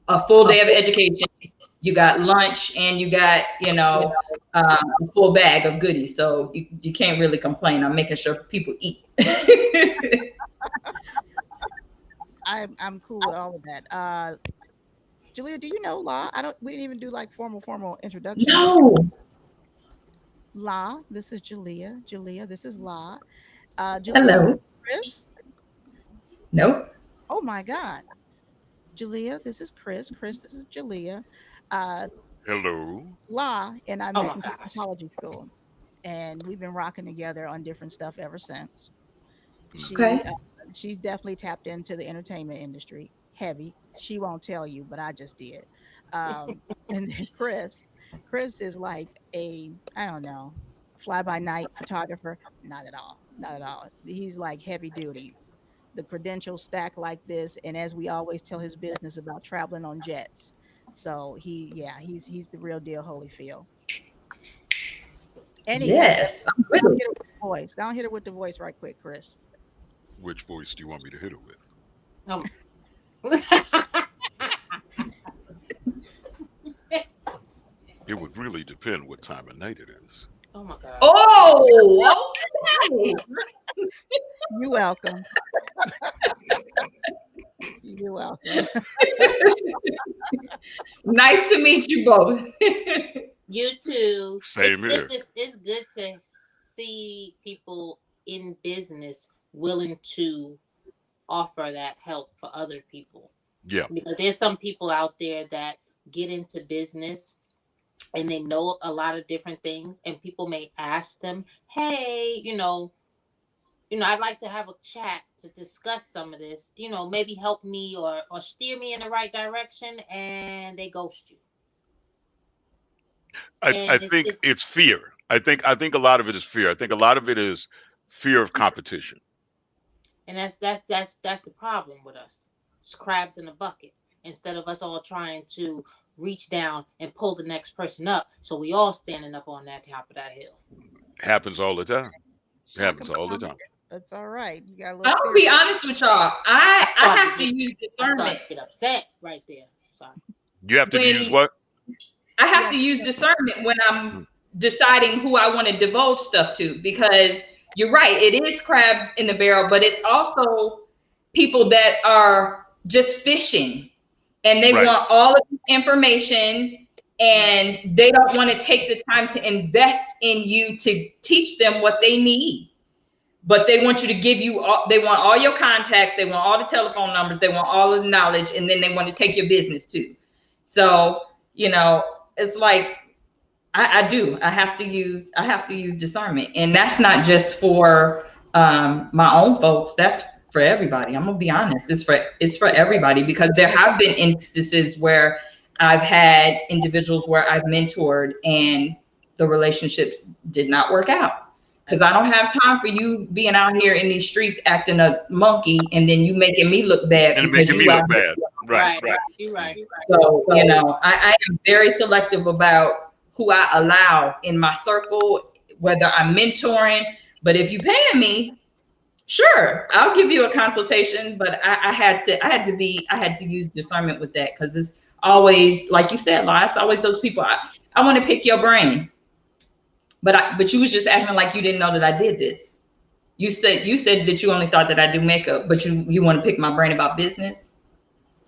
a full day of education. You got lunch and you got, you know, a full bag of goodies. So you can't really complain. I'm making sure people eat. I'm cool with all of that. Julia, do you know La? We didn't even do like formal introductions. No. La, this is Julia. Julia, this is La. Julia, Hello. Chris? Nope. Oh my God. Julia, this is Chris. Chris, this is Julia. Hello. La and I Oh met my in gosh. cosmetology school, and we've been rocking together on different stuff ever since. Okay. She's definitely tapped into the entertainment industry heavy. She won't tell you, but I just did. And then Chris is like I don't know, fly by night photographer. Not at all. Not at all. He's like heavy duty. The credentials stack like this, and as we always tell his business about traveling on jets. So he's the real deal, Holyfield. And he Yes. I'm with down it. hit it with the voice. Down hit it with the voice right quick, Chris. Which voice do you want me to hit it with? It would really depend what time of night it is. Oh my God. Oh, okay. You're welcome. You're welcome. Nice to meet you both. You too. Same here. It's good to see people in business willing to offer that help for other people. Yeah. Because there's some people out there that get into business and they know a lot of different things, and people may ask them, hey, I'd like to have a chat to discuss some of this, maybe help me or steer me in the right direction, and they ghost you. I think it's fear. I think a lot of it is fear. I think a lot of it is fear of competition. And that's the problem with us. It's crabs in a bucket. Instead of us all trying to reach down and pull the next person up, so we all standing up on that top of that hill. Happens all the time. Happens all the time. That's all right. You got a little. I'll be honest with y'all. I have to use discernment. Get upset right there. Sorry. You have to use what? I have to use discernment when I'm deciding who I want to divulge stuff to, because you're right. It is crabs in the barrel, but it's also people that are just fishing, and they want all of the information, and they don't want to take the time to invest in you to teach them what they need. But they want you to give you all, they want all your contacts, they want all the telephone numbers, they want all of the knowledge, and then they want to take your business too. So, it's like I have to use discernment. And that's not just for my own folks, that's for everybody. I'm gonna be honest. It's for everybody, because there have been instances where I've had individuals where I've mentored and the relationships did not work out. Because I don't have time for you being out here in these streets acting a monkey, and then you making me look bad. And making me look bad. Right. You're right. So, I am very selective about who I allow in my circle, whether I'm mentoring. But if you're paying me, sure, I'll give you a consultation. But I had to use discernment with that, because it's always, like you said, Laura, it's always those people. I want to pick your brain. But you was just acting like you didn't know that I did this. You said that you only thought that I do makeup, but you want to pick my brain about business.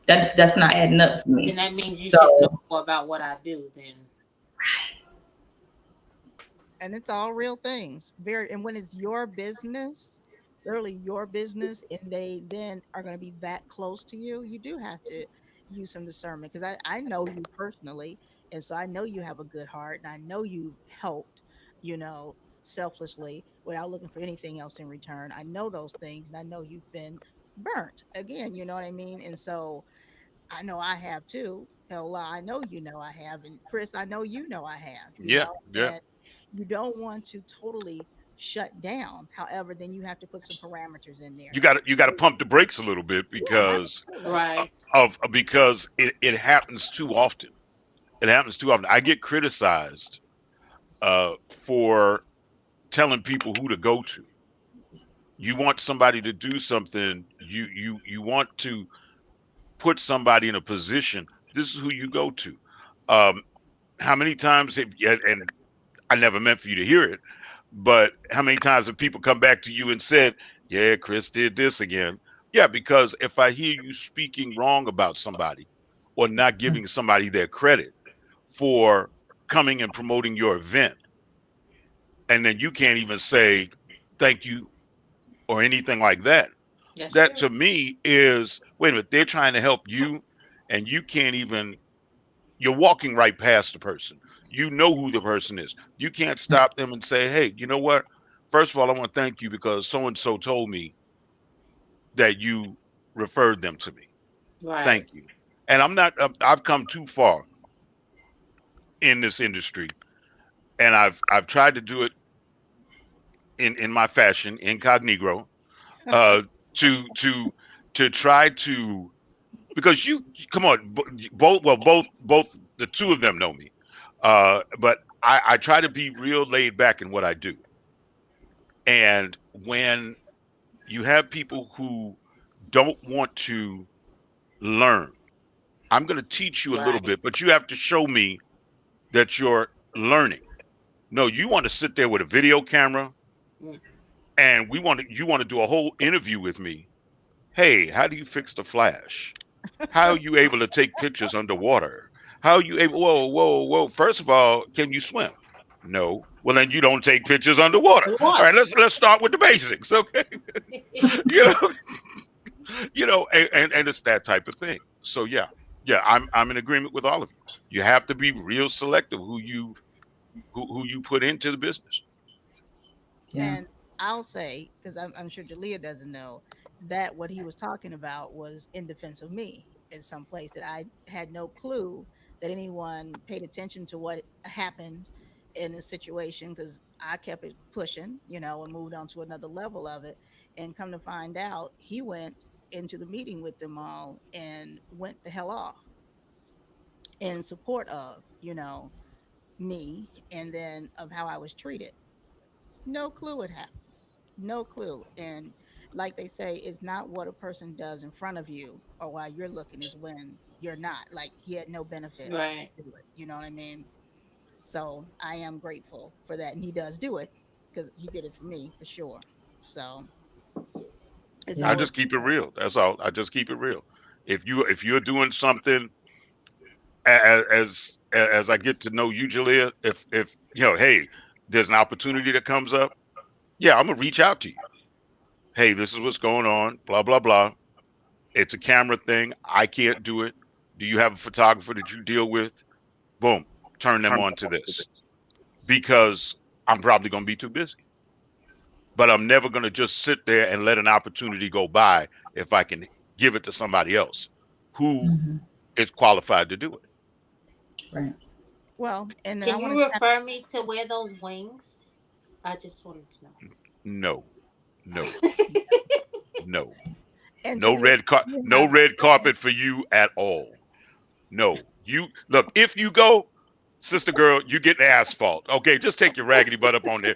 That's not adding up to me. And that means you should know more about what I do then. And it's all real things. And when it's your business, literally your business, and they then are going to be that close to you, you do have to use some discernment. Because I know you personally, and so I know you have a good heart, and I know you've helped, selflessly without looking for anything else in return. I know those things, and I know you've been burnt again. You know what I mean? And so I know I have too. Hell, I know you know I have, and Chris, I know you know I have. You Yeah, know, yeah. and you don't want to totally shut down. However, then you have to put some parameters in there. You got to pump the brakes a little bit Yeah, because absolutely. Right. because it happens too often. It happens too often. I get criticized for telling people who to go to. You want somebody to do something. You want to put somebody in a position. This is who you go to. Um, how many times have and I never meant for you to hear it, but how many times have people come back to you and said, "Yeah, Chris did this again"? Yeah, because if I hear you speaking wrong about somebody or not giving somebody their credit for coming and promoting your event, and then you can't even say thank you or anything like that. That's That true. to me is, wait a minute, they're trying to help you and you can't even, you're walking right past the person. You know who the person is. You can't stop them and say, hey, you know what? First of all, I want to thank you because so and so told me that you referred them to me. Right. Thank you. And I'm not, I've come too far in this industry and I've tried to do it in my fashion, incognito, uh, to to to try to, because you come on, both the two of them know me, but I try to be real laid back in what I do. And when you have people who don't want to learn, I'm going to teach you a little Right. bit, but you have to show me that you're learning. No, you want to sit there with a video camera Mm. and you want to do a whole interview with me. Hey, how do you fix the flash? How are you able to take pictures underwater? How are you able? Whoa, whoa, whoa! First of all, can you swim? No. Well, then you don't take pictures underwater. The All water. right, let's start with the basics, okay? You know, and it's that type of thing. So yeah, yeah, I'm in agreement with all of you. You have to be real selective who you put into the business. Yeah. And I'll say, because I'm sure Jalea doesn't know, that what he was talking about was in defense of me in some place that I had no clue that anyone paid attention to what happened in a situation because I kept it pushing, and moved on to another level of it. And come to find out, he went into the meeting with them all and went the hell off in support of, me and then of how I was treated. No clue what happened. No clue. And like they say, it's not what a person does in front of you or while you're looking, is when you're not. Like he had no benefit Right. to do it. You know what I mean? So I am grateful for that. And he does do it because he did it for me for sure. So it's I Yeah. always just keep it real. That's all. I just keep it real. If you're doing something, as I get to know you, Jalea, if hey, there's an opportunity that comes up, yeah, I'm gonna reach out to you. Hey, this is what's going on. Blah blah blah. It's a camera thing. I can't do it. Do you have a photographer that you deal with? Boom, turn them on to this because I'm probably gonna be too busy. But I'm never gonna just sit there and let an opportunity go by if I can give it to somebody else who Mhm. is qualified to do it. Right. well. And then I Can want to you tap. refer me to where those wings? I just wanted to No, no, know. no. And No Jalea, you no have red carpet for you at all. No. You look, if you go, sister girl, you get the asphalt. Okay, just take your raggedy butt up on there.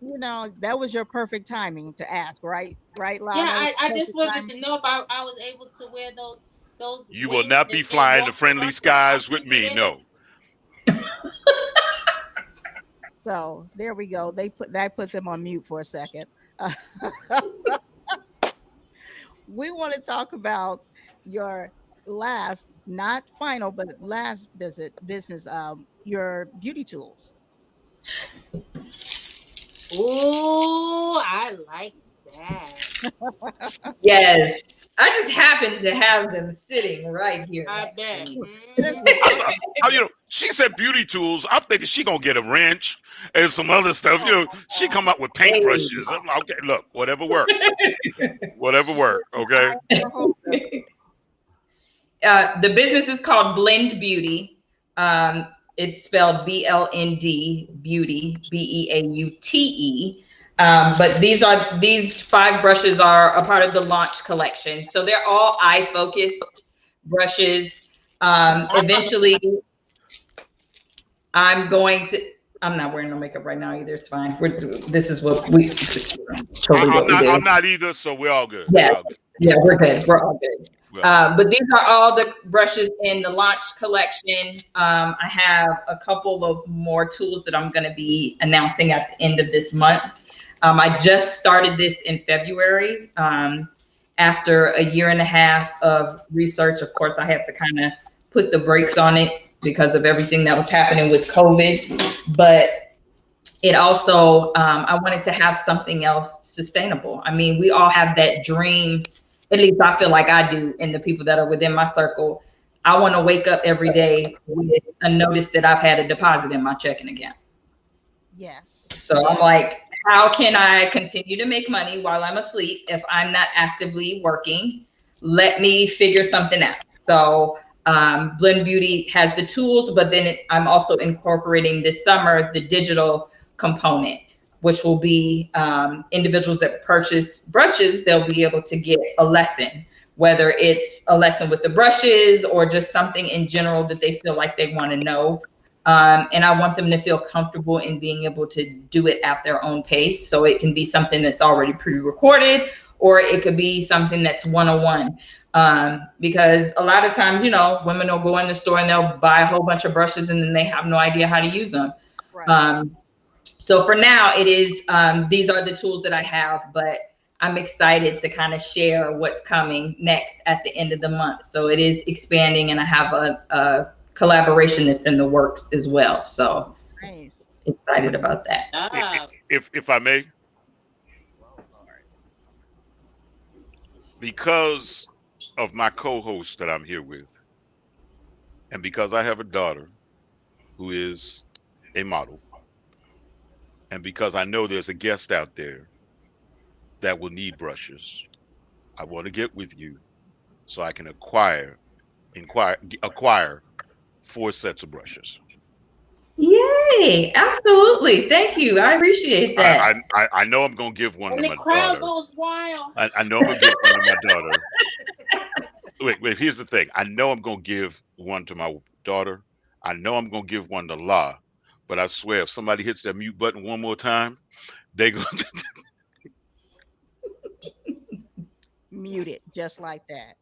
You know, that was your perfect timing to ask, right? Right, Yeah, Lionel? I just Perfect wanted timing. to know if I was able to wear those you will wings not be and flying the walk the friendly runway. I skies with me. appreciate it. No. So there we go. Put them on mute for a second. We want to talk about your last, not final, but last business. Your beauty tools. Ooh, I like that. Yes. I just happen to have them sitting right here. I next bet. to me. She said beauty tools. I'm thinking she gonna get a wrench and some other stuff. She come up with paintbrushes. I'm like, okay, look, whatever work. Okay. The business is called Blend Beauty. It's spelled BLND Beauty, BEAUTE. But these 5 brushes are a part of the launch collection. So they're all eye focused brushes. Eventually, I'm not wearing no makeup right now either. It's fine. This is what we totally what we do. I'm not either, so we're all good. Yeah, we're good. We're all good. But these are all the brushes in the launch collection. I have a couple of more tools that I'm going to be announcing at the end of this month. I just started this in February. After a year and a half of research, of course, I had to kind of put the brakes on it because of everything that was happening with COVID. But it also, I wanted to have something else sustainable. I mean, we all have that dream. At least I feel like I do, and the people that are within my circle. I want to wake up every day with a notice that I've had a deposit in my checking account. Yes. So I'm like, how can I continue to make money while I'm asleep if I'm not actively working? Let me figure something out. So Blend Beauty has the tools, but then I'm also incorporating this summer the digital component, which will be individuals that purchase brushes, they'll be able to get a lesson, whether it's a lesson with the brushes or just something in general that they feel like they want to know. And I want them to feel comfortable in being able to do it at their own pace. So it can be something that's already pre-recorded, or it could be something that's one-on-one. Because a lot of times, women will go in the store and they'll buy a whole bunch of brushes and then they have no idea how to use them. Right. So for now, it is, these are the tools that I have, but I'm excited to kind of share what's coming next at the end of the month. So it is expanding, and I have a collaboration that's in the works as well. So nice. Excited about that. If I may, because of my co-host that I'm here with, and because I have a daughter who is a model, and because I know there's a guest out there that will need brushes, I want to get with you so I can acquire 4 sets of brushes. Yay! Absolutely. Thank you. I appreciate that. I know I'm gonna give one to my daughter. And the crowd goes wild. I know I'm gonna give one to my daughter. Wait. Here's the thing. I know I'm gonna give one to my daughter. I know I'm gonna give one to La. But I swear, if somebody hits that mute button one more time, they go mute it just like that.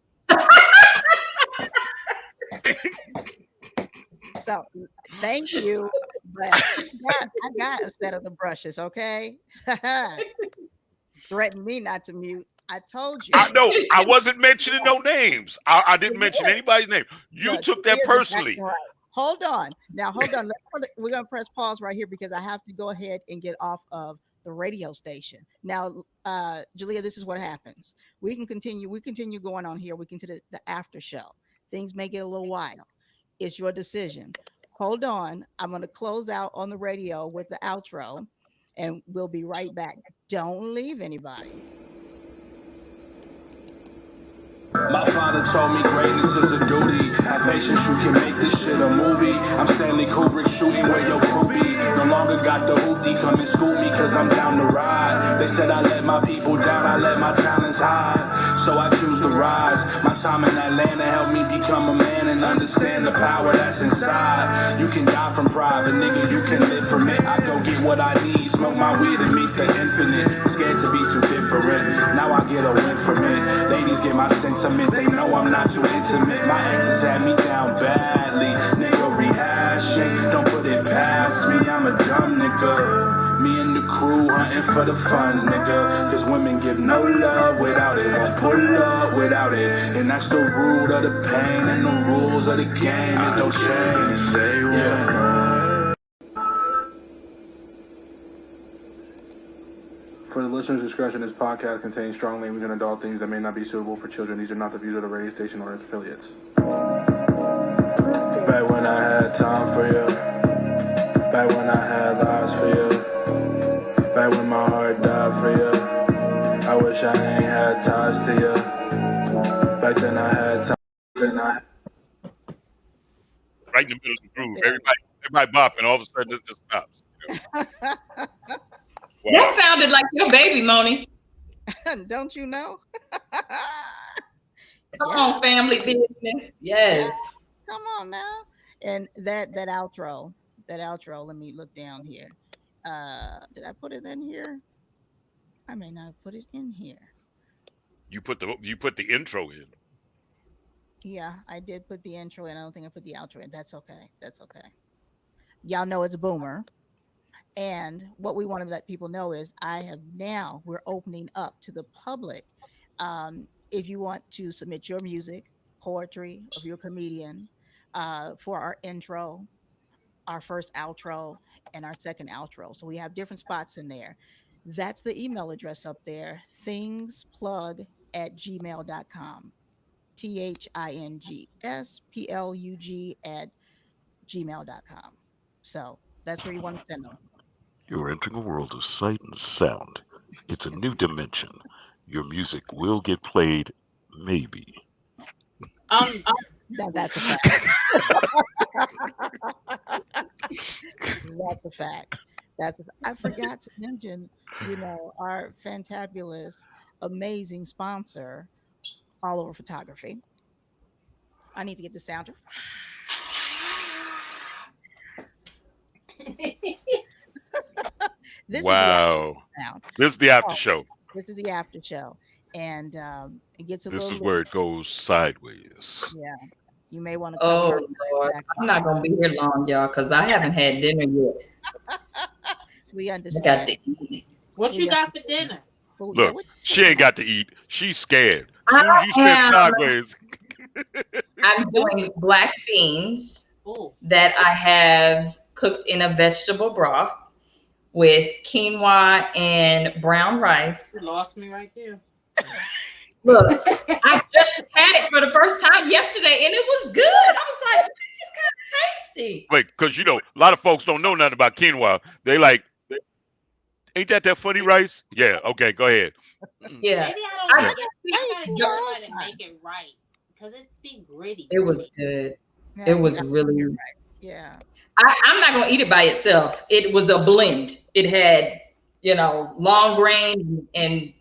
So thank you, but I got a set of the brushes. Okay, threaten me not to mute. I told you. I know. I wasn't mentioning no names. I didn't mention anybody's name. You took that personally. Hold on. Now, hold on. We're going to press pause right here because I have to go ahead and get off of the radio station. Now, Jalea, this is what happens. We continue going on here. We can do the after show. Things may get a little wild. It's your decision. Hold on. I'm going to close out on the radio with the outro, and we'll be right back. Don't leave anybody. My father told me greatness is a duty. Have patience, you can make this shit a movie. I'm Stanley Kubrick shooting where your crew be. No longer got the hoopty, come and scoop me cause I'm down to ride. They said I let my people down, I let my talents hide. So I choose to rise. My time in Atlanta helped me become a man and understand the power that's inside. You can die from pride, but nigga, you can live from it. I go get what I need, smoke my weed and meet the infinite. Scared to be too different, now I get a win from it. Ladies get my sentiment, they know I'm not too intimate. My exes had me down badly, nigga rehashing. Don't put it past me, I'm a dumb nigga. Me and the crew hunting for the funds, nigga. Cause women give no love without it, won't pull up without it. And that's the root of the pain and the rules of the game. It don't change, yeah. For the listener's discretion, this podcast contains strong language and adult themes that may not be suitable for children. These are not the views of the radio station or its affiliates. Back when I had time for you. Back when I had lies for you. Back when my heart died for you. I wish I ain't had ties to you. Back then I had time. Right in the middle of the groove. Everybody bopping. All of a sudden, this just stops. You know? Wow. That sounded like your baby, Moni. Don't you know? Come on, family business. Yes. Come on now. And that outro, let me look down here. Did I put it in here? I may not have put it in here. You put the intro in. Yeah, I did put the intro in. I don't think I put the outro in. That's okay. Y'all know it's Boomer. And what we want to let people know is we're opening up to the public. If you want to submit your music, poetry, if you're a comedian, for our intro, our first outro, and our second outro. So we have different spots in there. That's the email address up there, thingsplug@gmail.com. thingsplug@gmail.com. So that's where you want to send them. You're entering a world of sight and sound. It's a new dimension. Your music will get played, maybe. That's a fact. That's a fact. I forgot to mention, our fantabulous, amazing sponsor, All Over Photography. I need to get the sounder. Wow. This is the after show. This is the after show. And it gets a little. This is where it goes sideways. Yeah. You may want to. Oh, Lord. I'm not going to be here long, y'all, because I haven't had dinner yet. We understand. What you got for dinner? Look, she ain't got to eat. She's scared. As soon as you stand sideways. I'm doing black beans that I have cooked in a vegetable broth with quinoa and brown rice. You lost me right there. Look, I just had it for the first time yesterday, and it was good. I was like, this is kind of tasty. Wait, because a lot of folks don't know nothing about quinoa. They like, ain't that funny rice? Yeah. Okay, go ahead. Yeah. Maybe I gotta get her to make it right because it be gritty. It was good. It was really. Right. Yeah. I'm not gonna eat it by itself. It was a blend. It had, long grain and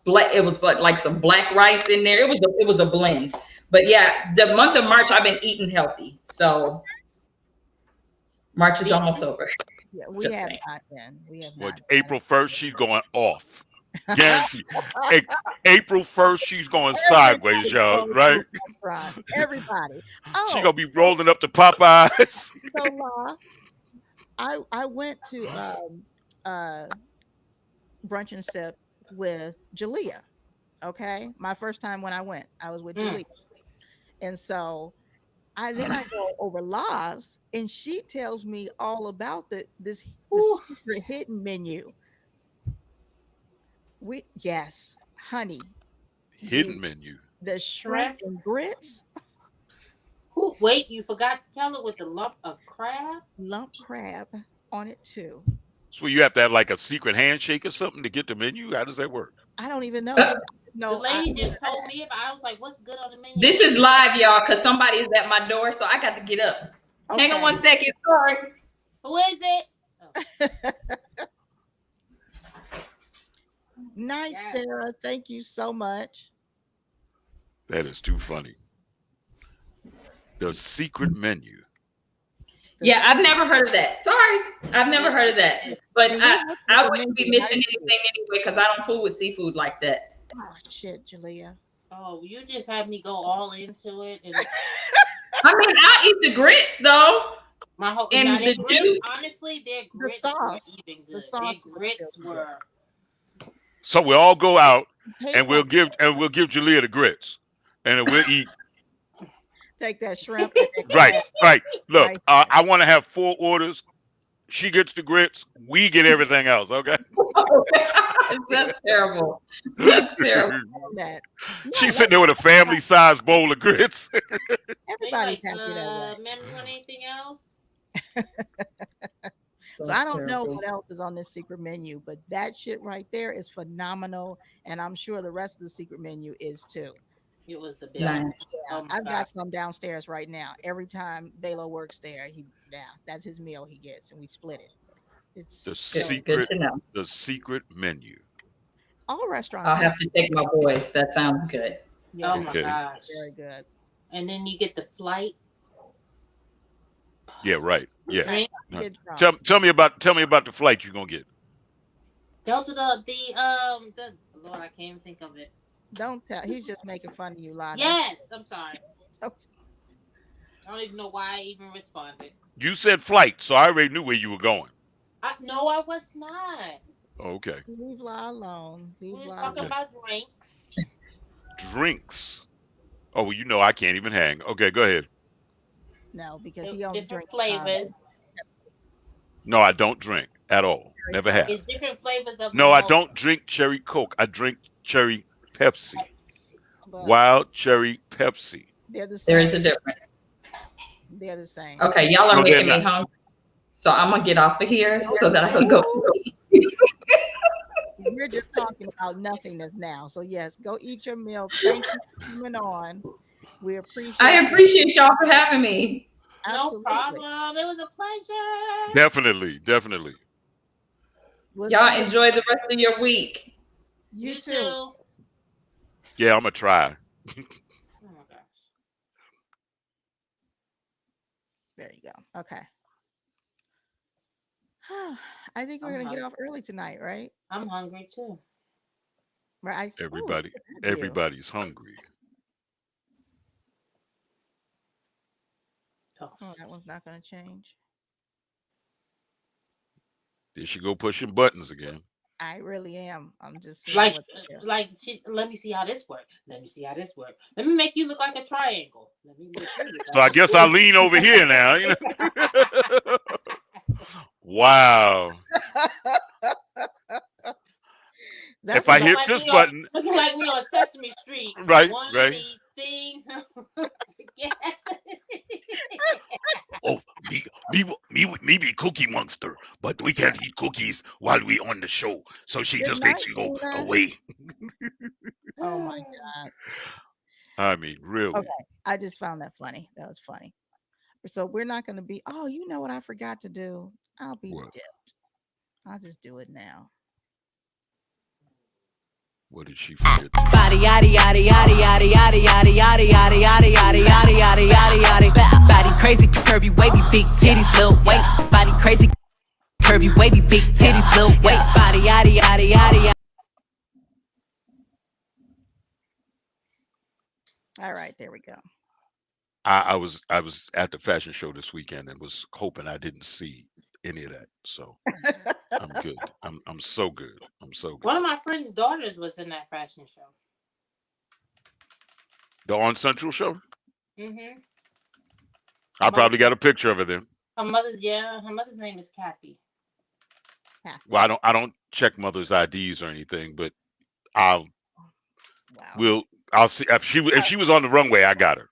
black. It was like some black rice in there. It was a blend. But yeah, the month of March I've been eating healthy. So March is almost over. Yeah, we have not been. Well, April 1st, she's going off. Guaranteed. April 1st, she's going sideways, y'all. Right? Everybody. She gonna be rolling up to Popeyes. So, I went to brunch and sip with Jalea. Okay, my first time when I went, I was with Jalea, and so I go over La's, and she tells me all about the secret hidden menu. Honey. Hidden menu. The shrimp and grits. Wait, you forgot to tell it with the lump of crab? Lump crab on it too. So you have to have like a secret handshake or something to get the menu? How does that work? I don't even know. No, the lady just told me about it. I was like, what's good on the menu? This is live, y'all, because somebody is at my door, so I got to get up. Okay. Hang on 1 second. Sorry. Who is it? Oh. Night, Sarah. Thank you so much. That is too funny. The secret menu. Yeah, I've never heard of that. Sorry, I've never heard of that. But I wouldn't be missing anything anyway because I don't fool with seafood like that. Oh shit, Jalea. Oh, you just had me go all into it. And I mean, I'll eat the grits though. My whole and the grits, juice. honestly, their grits the sauce. were even good. The sauce their grits were. So we'll all go out and we'll give Jalea the grits, and we'll eat. Take that shrimp. Right. Look, I want to have 4 orders: she gets the grits, we get everything else. Okay. That's terrible. That's terrible. That. No, She's sitting there with a family-sized bowl of grits. everybody's Like, happy that way. ma'am, you want anything else? So I don't know what else is on this secret menu, but that shit right there is phenomenal, and I'm sure the rest of the secret menu is too. It was the best. Nice. Oh my I've God. got some downstairs right now. Every time Balo works there, that's his meal he gets, and we split it. It's The so- secret, Good to know. the secret menu. all restaurants. I'll have to take my boys. That sounds good. Yeah, Oh my Okay. gosh. very good. And then you get the flight. Yeah, right. Yeah. Drink. Yeah. Kid drunk. Tell me about the flight you're gonna get. Those are the Lord, I can't even think of it. Don't tell. He's just making fun of you, Lana. Yes, I'm sorry. Don't- I don't even know why I even responded. You said flight, so I already knew where you were going. No, I was not. Okay. Leave La alone. We Leave was La talking alone. about drinks. Drinks. Oh, well, you know I can't even hang. Okay, go ahead. No, because he only Different drinks flavors. No, I don't drink at all. Never have. It's different flavors of. No, I mimosa. don't drink cherry Coke. I drink cherry Pepsi. but Wild cherry Pepsi. they're the same. There is a difference. They're the same. Okay, y'all are No, they're making me not. hungry. So I'm gonna get off of here so that I can go. We're just talking about nothingness now. So yes, go eat your meal. Thank you for coming on. We appreciate. I appreciate y'all for having me. No problem. It was a pleasure. Definitely, definitely. We'll Y'all see you. enjoy the rest of your week. You too. Yeah, I'm gonna try. Oh my gosh. There you go. Okay. I think we're I'm gonna get hungry. off early tonight, right? I'm hungry too. Right. Everybody, look at you. everybody's hungry. Oh. Oh, that one's not gonna change. There she go pushing buttons again. I really am. I'm just seeing Like, what to do. like, let me see how this works. Let me see how this works. Let me make you look like a triangle. Let me make you look So I like guess I'll lean over here now. You know? Wow. That's If I about- hit like this we on- button, looking like we on Sesame Street. Right, One right. of these things together. oh, me be Cookie Monster, but we can't eat cookies while we on the show. So she Good just night, makes you go Luna. away. Oh my god. I mean, really. Okay. I just found that funny. That was funny. So we're not gonna be. Oh, you know what I forgot to do? I'll be What? dipped. I'll just do it now. What did she forget? Body yaddy yaddy yaddy yaddy yaddy yaddy yaddy yaddy yaddy yaddy yaddy yaddy yaddy yaddy. Body crazy, curvy, wavy, big titties, little waist. Body crazy, curvy, wavy, big titties, little waist. Body yaddy yaddy yaddy yaddy. All right, there we go. I was at the fashion show this weekend and was hoping I didn't see any of that. So I'm good. I'm so good. I'm so good. One of my friend's daughters was in that fashion show. The On Central show? Mm-hmm. I probably got a picture of her then. Her mother's name is Kathy. Well, I don't check mother's IDs or anything, but I'll see if she was on the runway. I got her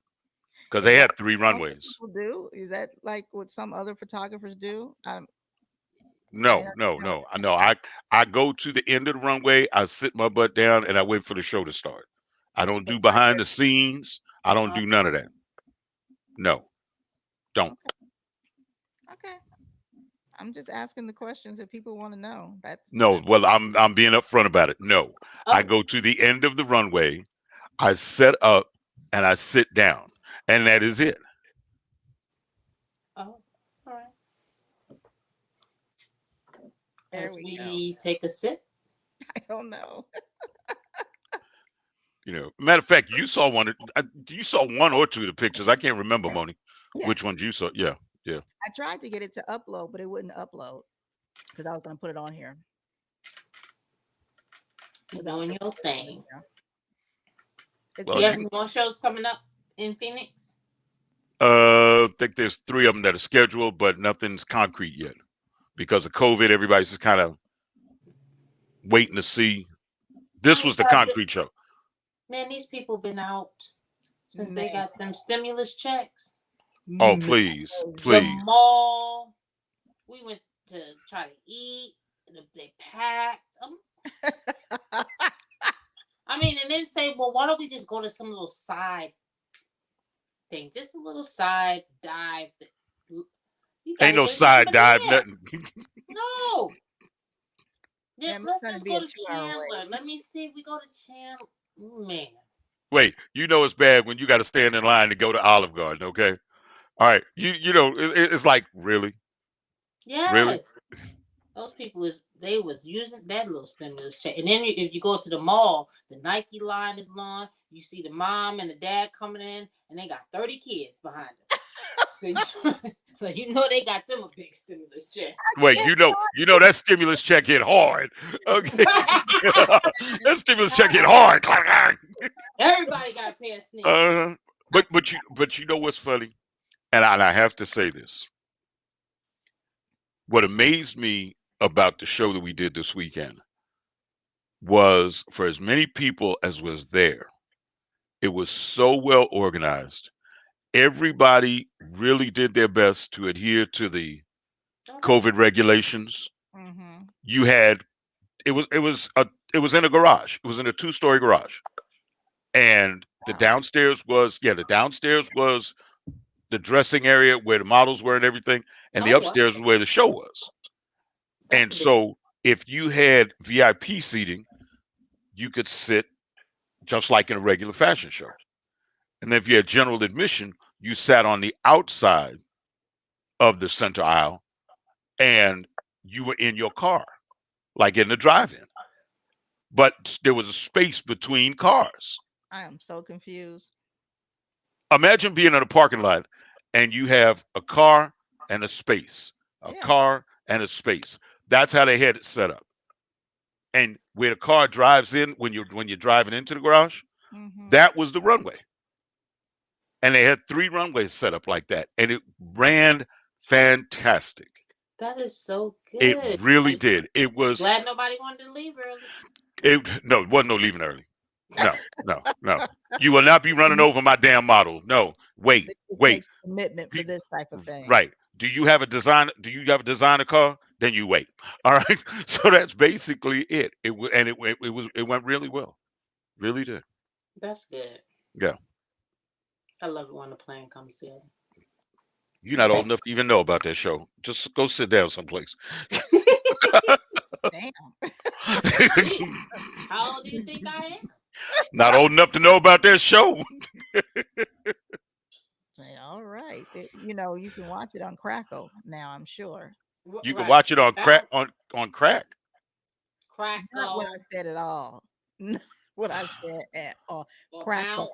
because they had 3 runways. People do? Is that like what some other photographers do? No. I go to the end of the runway. I sit my butt down and I wait for the show to start. I don't do behind the scenes. I don't do none of that. No, don't. Okay. I'm just asking the questions that people want to know. No, well, I'm being upfront about it. No, I Oh. go to the end of the runway. I set up and I sit down, and that is it. Oh, all right. There As we we take a sip. I don't know. You know, matter of fact, you saw one. You saw 1 or 2 of the pictures. I can't remember, Moni, which Yes. ones you saw. Yeah. I tried to get it to upload, but it wouldn't upload because I was going to put it on here. You're doing your thing. It's Well, Do you have any more shows coming up in Phoenix? I think there's 3 of them that are scheduled, but nothing's concrete yet because of COVID. Everybody's just kind of waiting to see. This was the concrete show. Man, these people been out since they got them stimulus checks. Oh, please, The please. mall. We went to try to eat. They packed. I mean, and then say, well, why don't we just go to some little side thing? Just a little side dive. Ain't no side dive, nothing. No. Yeah, Let's trying to just be go a to 2-hour Chandler. wait. Let me see if we go to Chandler. Man. Wait, you know it's bad when you got to stand in line to go to Olive Garden, okay? All right, you know it's like really. Yes. Those people they was using that little stimulus check. And then if you go to the mall, the Nike line is long. You see the mom and the dad coming in, and they got 30 kids behind them. So you know they got them a big stimulus check. Wait, you know that stimulus check hit hard. Okay, that stimulus check hit hard. Everybody got a pair of sneakers. But you know what's funny, and I have to say this. What amazed me about the show that we did this weekend was for as many people as was there, it was so well organized. Everybody really did their best to adhere to the COVID regulations. Mm-hmm. You had it was in a garage. It was in a 2-story garage, and the downstairs was the dressing area where the models were and everything, and the upstairs was where the show was. And so if you had VIP seating, you could sit just like in a regular fashion show. And then if you had general admission, you sat on the outside of the center aisle and you were in your car, like in the drive-in. But there was a space between cars. I am so confused. Imagine being in a parking lot and you have a car and a space, car and a space. That's how they had it set up. And where the car drives in when you're driving into the garage, that was the runway. And they had 3 runways set up like that, and it ran fantastic. That is so good. It really did. It was glad nobody wanted to leave early. It wasn't no leaving early. No. You will not be running over my damn model. No, wait. Commitment for this type of thing. Right. Do you have a designer car? Then you wait. All right. So that's basically it. It went really well. Really did. That's good. Yeah. I love it when the plane comes in. You're not old enough to even know about that show. Just go sit down someplace. Damn. How old do you think I am? Not old enough to know about that show. All right. You can watch it on Crackle now, I'm sure. You can watch it on crack. Crackle. Not what I said at all. Not what I said at all. Crackle.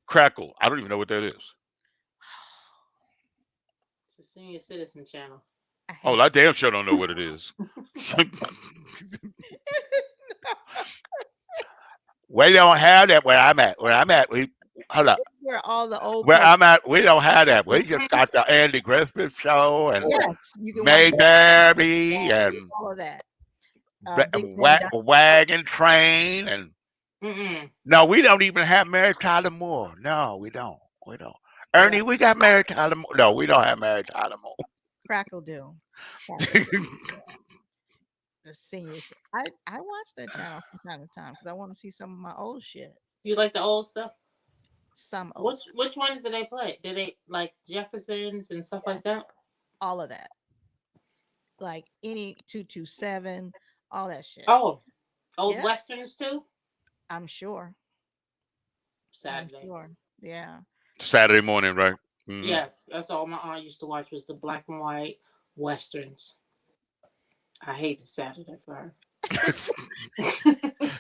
Crackle. I don't even know what that is. It's a senior citizen channel. Oh, I damn sure don't know what it is. We don't have that where I'm at. Hold up. Where all the old where I'm at, we don't have that. We just got the Andy Griffith show and May Derby and all of that. Wagon Train and no, we don't even have Mary Tyler Moore. No, we don't. Ernie, we got Mary Tyler Moore. No, we don't have Mary Tyler Moore. Crackle do. The seniors. I watch that channel from time to time because I want to see some of my old shit. You like the old stuff? Some old stuff. Which ones do they play? Do they like Jeffersons and stuff like that? All of that. Like any 227, all that shit. Oh, old Westerns too? I'm sure. Saturday. I'm sure. Yeah. Saturday morning, right? Mm-hmm. Yes, that's all my aunt used to watch was the black and white Westerns. I hated Saturday for her.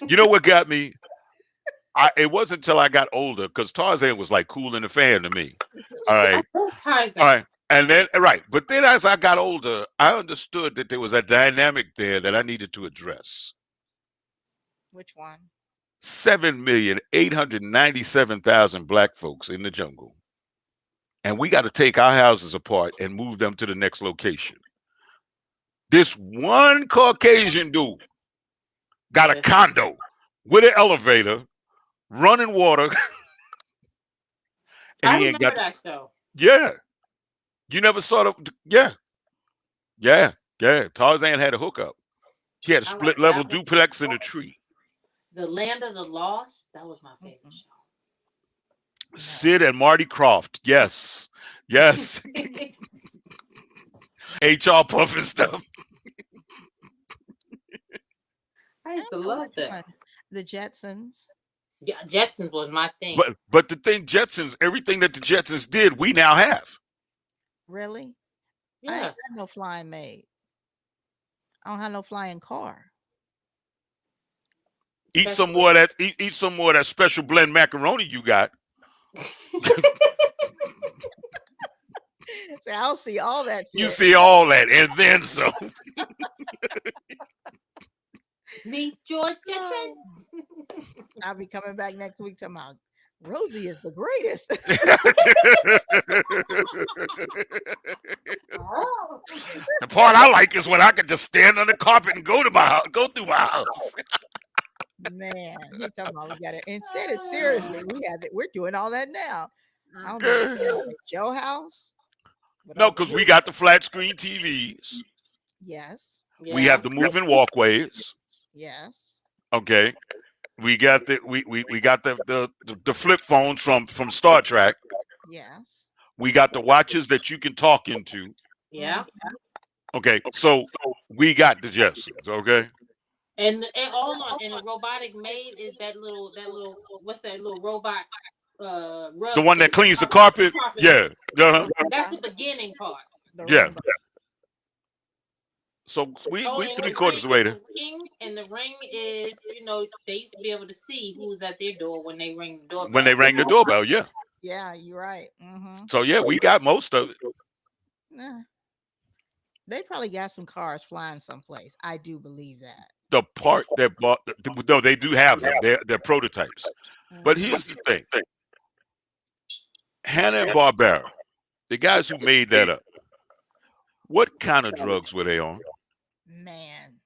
You know what got me? It wasn't until I got older because Tarzan was like cool in the fan to me. All right. Tarzan. All right. And then, but then as I got older, I understood that there was a dynamic there that I needed to address. Which one? 7,897,000 black folks in the jungle. And we got to take our houses apart and move them to the next location. This one Caucasian dude got a condo with an elevator, running water, and I he ain't remember got. that show. Yeah, you never saw the. Yeah. Tarzan had a hookup. He had a I split like level that one. duplex in a tree. The Land of the Lost. That was my favorite show. Sid and Marty Croft. Yes. HR puff and stuff. I used to I know love which that. one. The Jetsons. Yeah, Jetsons was my thing. But the thing, Jetsons, everything that the Jetsons did, we now have. Really? I Yeah. ain't got no flying maid. I don't have no flying car. Eat some more of that. Eat some more of that special blend macaroni you got. See, I'll see all that. You shit. see all that, and then some. Meet George Jetson. I'll be coming back next week talking about Rosie is the greatest. The part I like is when I can just stand on the carpet and go through my house. Man, he talking about we got it. And said it seriously. We have it. We're doing all that now. I don't know if it's at Joe House. No, because we got the flat screen TVs. Yes. We have the moving walkways. Yes. Okay. We got the we got the flip phones from Star Trek. Yes. We got the watches that you can talk into. Yeah. Okay, so we got the Jetsons. Okay. And hold on, and a robotic maid is that little what's that little robot? The one that cleans the carpet. Yeah. That's the beginning part. Yeah. So we and 3/4 of the way there. And the ring is, they used to be able to see who's at their door when they ring the doorbell. When they rang the doorbell, yeah. Yeah, you're right. So yeah, we got most of it. Nah. They probably got some cars flying someplace. I do believe that. The part that bought, no, they do have them. They're prototypes. But here's the thing: Hanna-Barbera, the guys who made that up, what kind of drugs were they on? Man.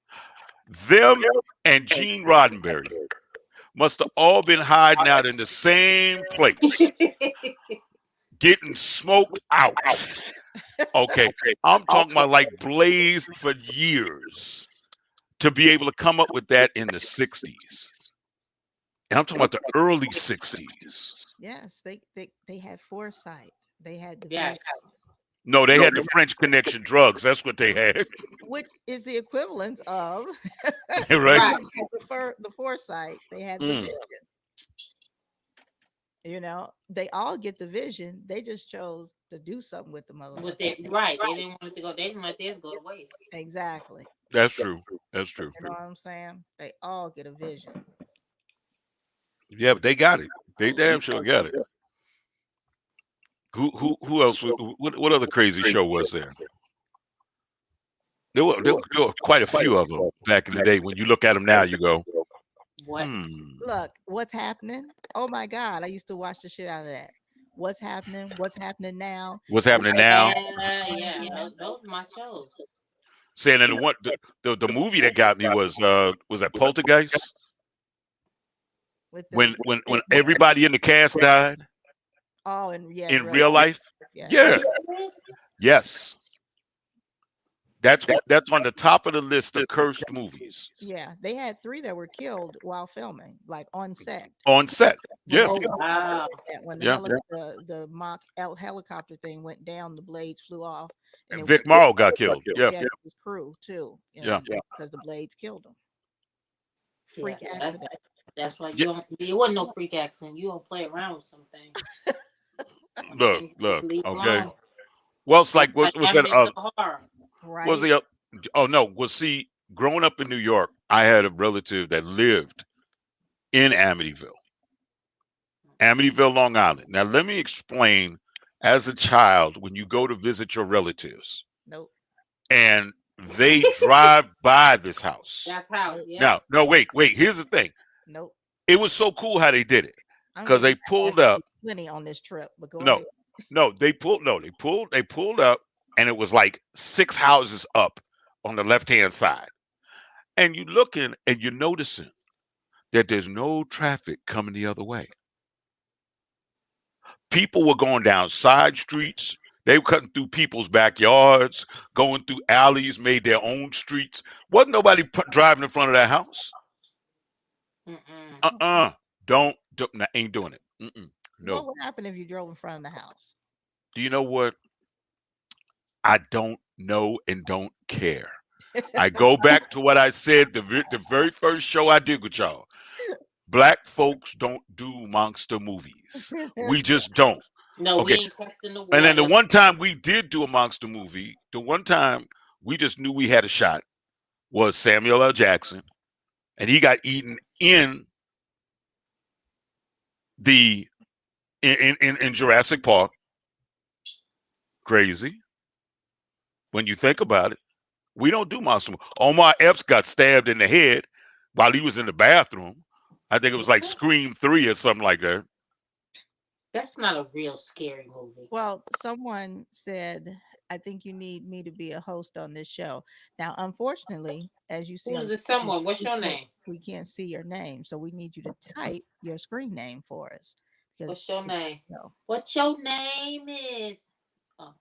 Them and Gene Roddenberry must have all been hiding out in the same place, getting smoked out. Okay, I'm talking about like blazed for years to be able to come up with that in the 60s. And I'm talking about the early 60s. Yes, they had foresight. They had the Yes. No, they had the French Connection drugs. That's what they had. which is the equivalent of Right? the foresight. They had the vision. They all get the vision. They just chose to do something with the motherfucker. Right. They didn't want it to go. They didn't let theirs go to waste. Exactly. That's true. That's true. You know what I'm saying? They all get a vision. Yeah, but they got it. They damn sure got it. Who else? What other crazy show was there? There were quite a few of them back in the day. When you look at them now, you go, What? Look, what's happening? Oh my God, I used to watch the shit out of that. What's happening? What's happening now? What's happening now? Yeah. Those are my shows. Saying that the movie that got me was that Poltergeist? When everybody in the cast died? Oh, and yeah, in real life? Yeah. Yes. That's on the top of the list of cursed movies. Yeah, they had 3 that were killed while filming, like on set. On set. Yeah. Wow. When Yeah. the mock helicopter thing went down, the blades flew off. And Vic Morrow got killed. Yeah. His crew too. Yeah. Because the blades killed him. Freak accident. That's why it wasn't no freak accident. You don't play around with something. Look. Okay. Well, it's like was that? Right. Was the? Oh no. Was see, growing up in New York, I had a relative that lived in Amityville, Long Island. Now let me explain. As a child, when you go to visit your relatives, nope, and they drive by this house. That's how. Yeah. No, wait. Here's the thing. Nope. It was so cool how they did it because they pulled up. Plenty on this trip, but go ahead. They pulled up, and it was like 6 houses up on the left-hand side. And you're looking and you're noticing that there's no traffic coming the other way. People were going down side streets. They were cutting through people's backyards, going through alleys, made their own streets. Wasn't nobody driving in front of their house. Mm-mm. Don't ain't doing it. No. What would happen if you drove in front of the house? Do you know what? I don't know and don't care. I go back to what I said the very first show I did with y'all. Black folks don't do monster movies. We just don't. No, Okay. we ain't testing the And then the waters. one time we did do a monster movie, the one time we just knew we had a shot was Samuel L. Jackson, and he got eaten in Jurassic Park. Crazy. When you think about it, we don't do monster movies. Omar Epps got stabbed in the head while he was in the bathroom. I think it was like Scream 3 or something like that. That's not a real scary movie. Well, someone said, I think you need me to be a host on this show. Now, unfortunately, as you see Who on is the the someone? screen, What's your name? we can't see your name, so we need you to type your screen name for us. What's your name? No. What your name is? Oh.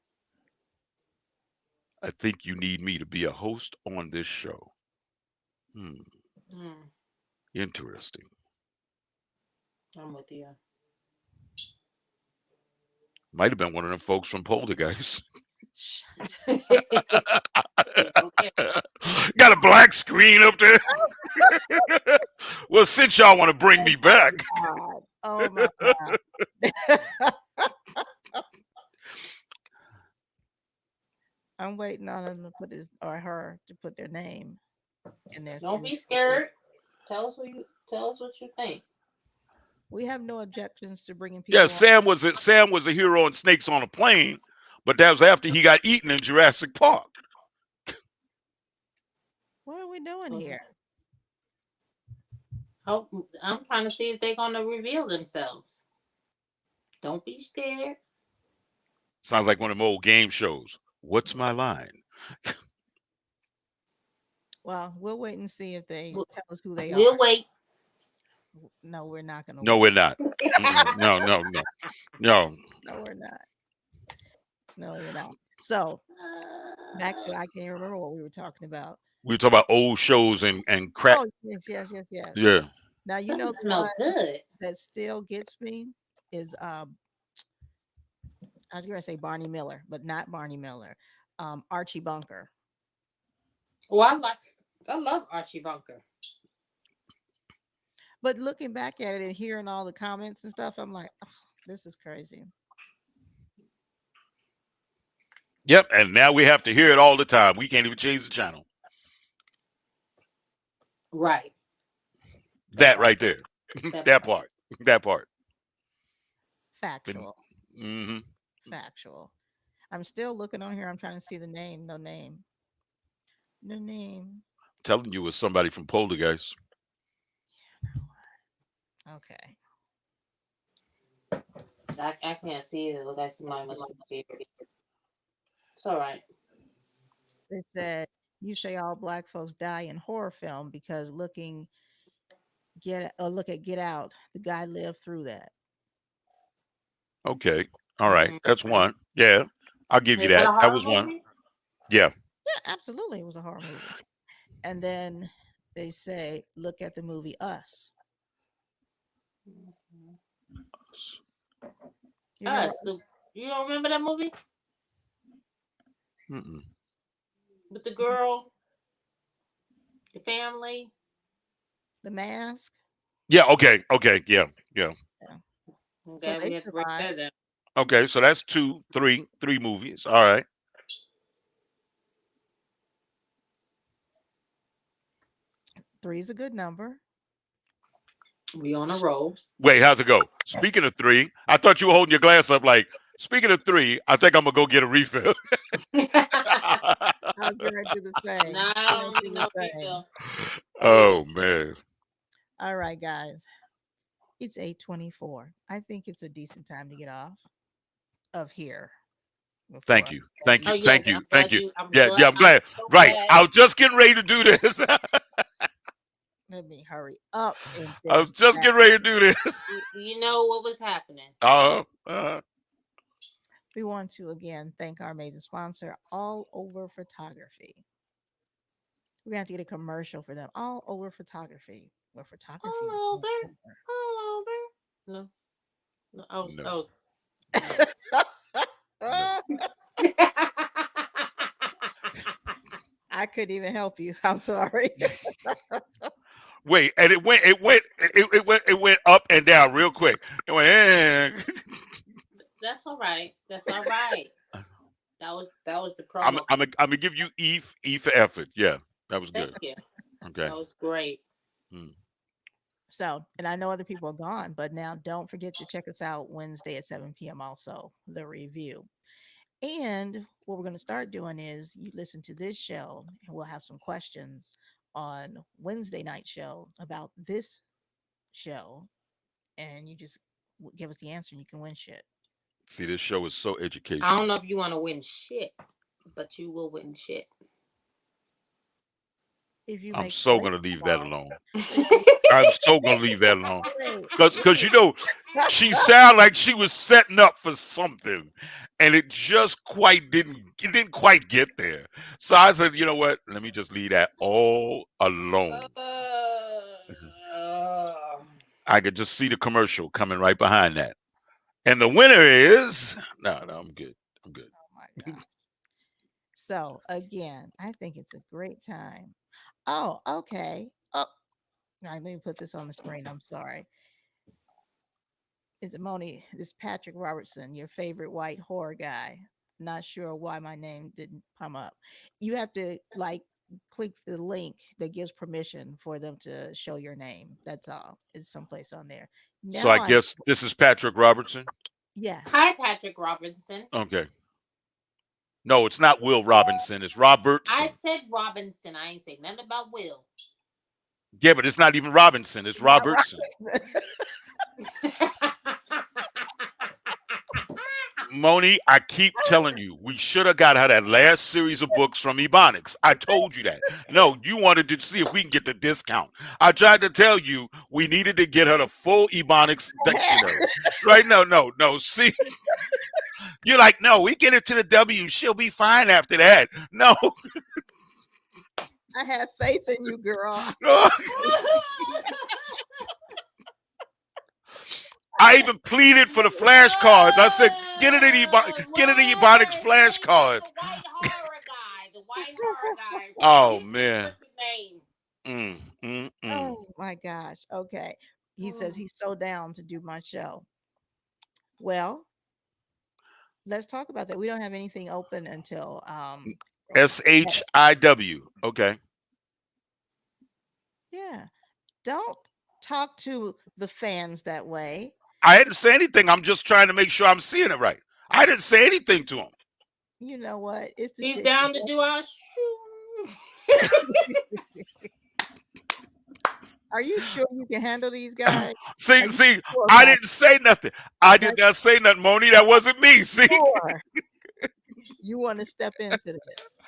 I think you need me to be a host on this show. Interesting. I'm with you. Might have been one of them folks from Poltergeist. Got a black screen up there. Well, since y'all want to bring me back. God. Oh my God. I'm waiting on him to put his or her to put their name in there. Don't be scared. Tell us what you think. We have no objections to bringing people. Yeah, on. Sam was a hero in Snakes on a Plane, but that was after he got eaten in Jurassic Park. What are we doing here? I'm trying to see if they're gonna reveal themselves. Don't be scared. Sounds like one of them old game shows. What's my line? Well, we'll wait and see if they tell us who they are. We'll wait. No, we're not going to. No, we're not. No. No, we're not. No, we're not. So, back to I can't remember what we were talking about. We were talking about old shows and crap. Oh, yes. Yeah. Now you know the Smells one good. that still gets me is I was gonna say Barney Miller, but not Barney Miller. Archie Bunker. Well, I love Archie Bunker. But looking back at it and hearing all the comments and stuff, I'm like, oh, this is crazy. Yep, and now we have to hear it all the time. We can't even change the channel. Right. That right there. That part. Factual. Mm-hmm. Factual. I'm still looking on here. I'm trying to see the name. No name. Telling you it was somebody from Poltergeist. Okay. I can't see it. It looks like somebody must be here. It's all right. They said you say all black folks die in horror film because look at Get Out. The guy lived through that. Okay. All right. That's one. Yeah. I'll give you that. That was one. Yeah. Yeah, absolutely. It was a horror movie. And then they say, look at the movie Us. Us. You don't remember that movie? Mm-mm. With the girl, the family. The Mask. Yeah. Okay. Yeah. Okay, So we have to break that down. Okay. So that's three movies. All right. Three is a good number. We on a roll. Wait, how's it go? Speaking of three, I thought you were holding your glass up like, speaking of three, I think I'm going to go get a refill. I was going to do the same. No refill. Oh, man. All right, guys. It's 8:24. I think it's a decent time to get off of here. Thank before. you. Thank Oh you. yeah, Thank I'm you. Thank glad you. you. I'm Yeah, glad. yeah, I'm I'm glad. so Right. glad. I was just getting ready to do this. Let me hurry up and I finish was just that. getting ready to do this. You know what was happening. Uh, We want to again thank our amazing sponsor, All Over Photography. We're gonna have to get a commercial for them. All Over Photography. Where photography is All all over. All over. No. No. no, no. I couldn't even help you. I'm sorry. Wait, and it went up and down real quick. It went. That's all right. That's all right. That was the I'm promo. I'm gonna give you E for effort. Yeah, that was Thank good. you. Okay. That was great. Hmm. So, and I know other people are gone, but now don't forget to check us out Wednesday at 7 p.m. Also, the review. And what we're going to start doing is you listen to this show, and we'll have some questions on Wednesday night show about this show, and you just give us the answer, and you can win shit. See, this show is so I educational. don't know if you want to win shit, but you will win shit. If you I'm make so great gonna leave that calls, alone. I'm so gonna leave that alone. great. Because you know, she sounded like she was setting up for something, and it just didn't quite get there. So I said, you know what? Let me just leave that all alone. I could just see the commercial coming right behind that. And the winner is no, I'm good. I'm good. Oh my god. So again, I think it's a great time. Oh, okay. Oh, now let me put this on the screen. I'm sorry. Is it Moni? This Patrick Robertson, your favorite white horror guy. Not sure why my name didn't come up. You have to like click the link that gives permission for them to show your name. That's all. It's someplace on there. So I Now I guess this is Patrick Robertson. yes. Hi, Patrick Robinson. Okay. No, it's not Will Robinson. It's Robertson. I said Robinson. I ain't say nothing about Will. Yeah, but it's not even Robinson. It's Not Robertson. Moni, I keep telling you, we should have got her that last series of books from Ebonics. I told you that. No, you wanted to see if we can get the discount. I tried to tell you we needed to get her the full Ebonics dictionary. Right? No. See, you're like, no, we get it to the W. She'll be fine after that. No, I have faith in you, girl. no. I even pleaded for the flashcards. I said, get it in Ebonics flashcards. The white horror guy. The white horror guy. Oh His man. name. Oh my gosh. Okay. He says he's so down to do my show. Well, let's talk about that. We don't have anything open until SHIW. Okay. yeah. Don't talk to the fans that way. I didn't say anything. I'm just trying to make sure I'm seeing it right. I didn't say anything to him. You know what? It's the He's shit down you to do our show. Are you sure you can handle these guys? See, sure I about didn't say nothing. I did not say nothing, Moni. That wasn't me. See? Sure. You want to step into this.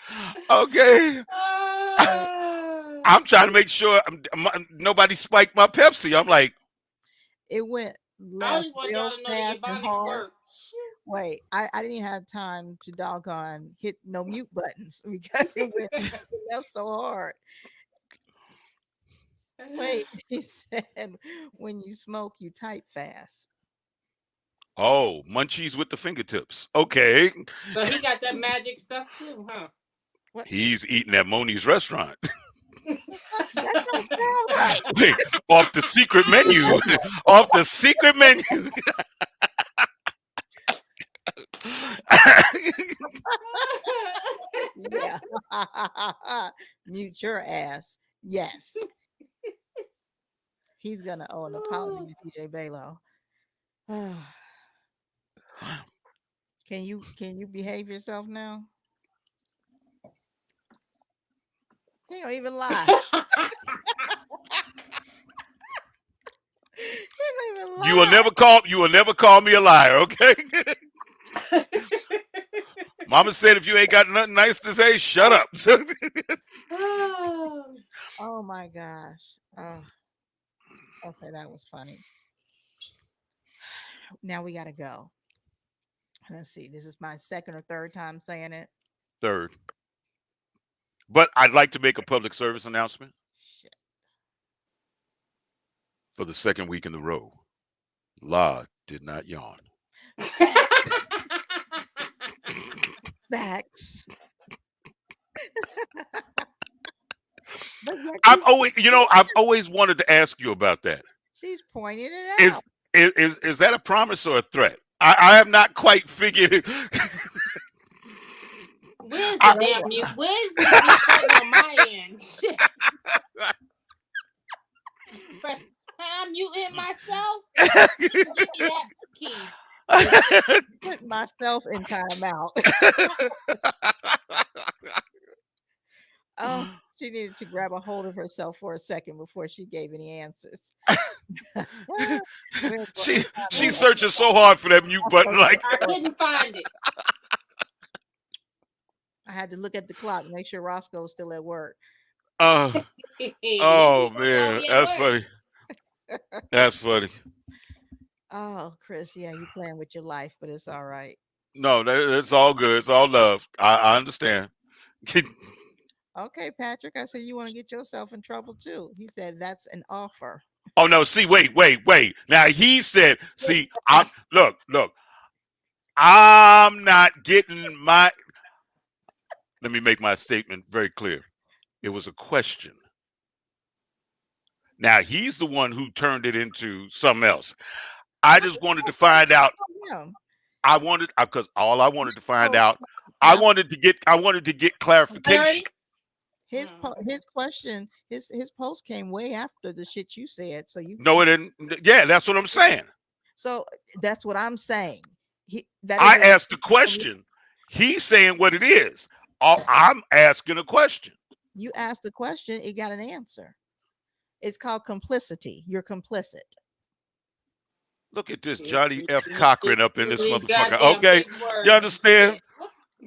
Okay. I'm trying to make sure nobody spiked my Pepsi. I'm like, It went I left just want real y'all to know fast that your and bodies hard. work. Wait, I didn't even have time to doggone hit no mute buttons because it went left so hard. Wait, he said when you smoke, you type fast. oh, munchies with the fingertips. Okay. So he got that magic stuff too, huh? What? He's eating at Moni's restaurant. That don't sound right. Wait, off the secret menu. Off the secret menu. Yeah. Mute your ass. Yes. He's gonna owe an apology to DJ Balo. Can you behave yourself now? He don't even lie. He don't even lie. You will never call me a liar, okay? Mama said if you ain't got nothing nice to say, shut up. Oh, Oh my gosh. Oh, okay, that was funny. Now we gotta go. Let's see. This is my second or third time saying it. Third. But I'd like to make a public service announcement Shit. for the second week in a row. La did not yawn. Facts. But yet I've always wanted to ask you about that. she's pointing it Is out. is that a promise or a threat? I have not quite figured it. Where's I- the damn mute? Where's the mute button on my end? Shit. Press. I'm muting myself. Give me that key. Put myself in timeout. Oh, she needed to grab a hold of herself for a second before she gave any answers. She's searching so hard for that mute button, like I couldn't find it. I had to look at the clock, make sure Roscoe's still at work. oh Oh, man, yeah, that's work. funny. That's funny. Oh, Chris, yeah, you playing with your life, but it's all right. No, it's all good. It's all love. I understand. Okay, Patrick, I said you want to get yourself in trouble too. He said that's an offer. Oh no, see, wait. Now he said, see, look. I'm not getting my. Let me make my statement very clear. It was a question. Now he's the one who turned it into something else. I just wanted to find out. Yeah. Because all I wanted to find out, I wanted to get clarification. His question, his post came way after the shit you said. So you No, it didn't. Yeah, that's what I'm saying. So that's what I'm saying. I asked the question. He's saying what it is. I'm asking a question. You asked the question, it got an answer. It's called complicity. You're complicit. Look at this Johnny F. Cochran up in this motherfucker. Okay, you understand?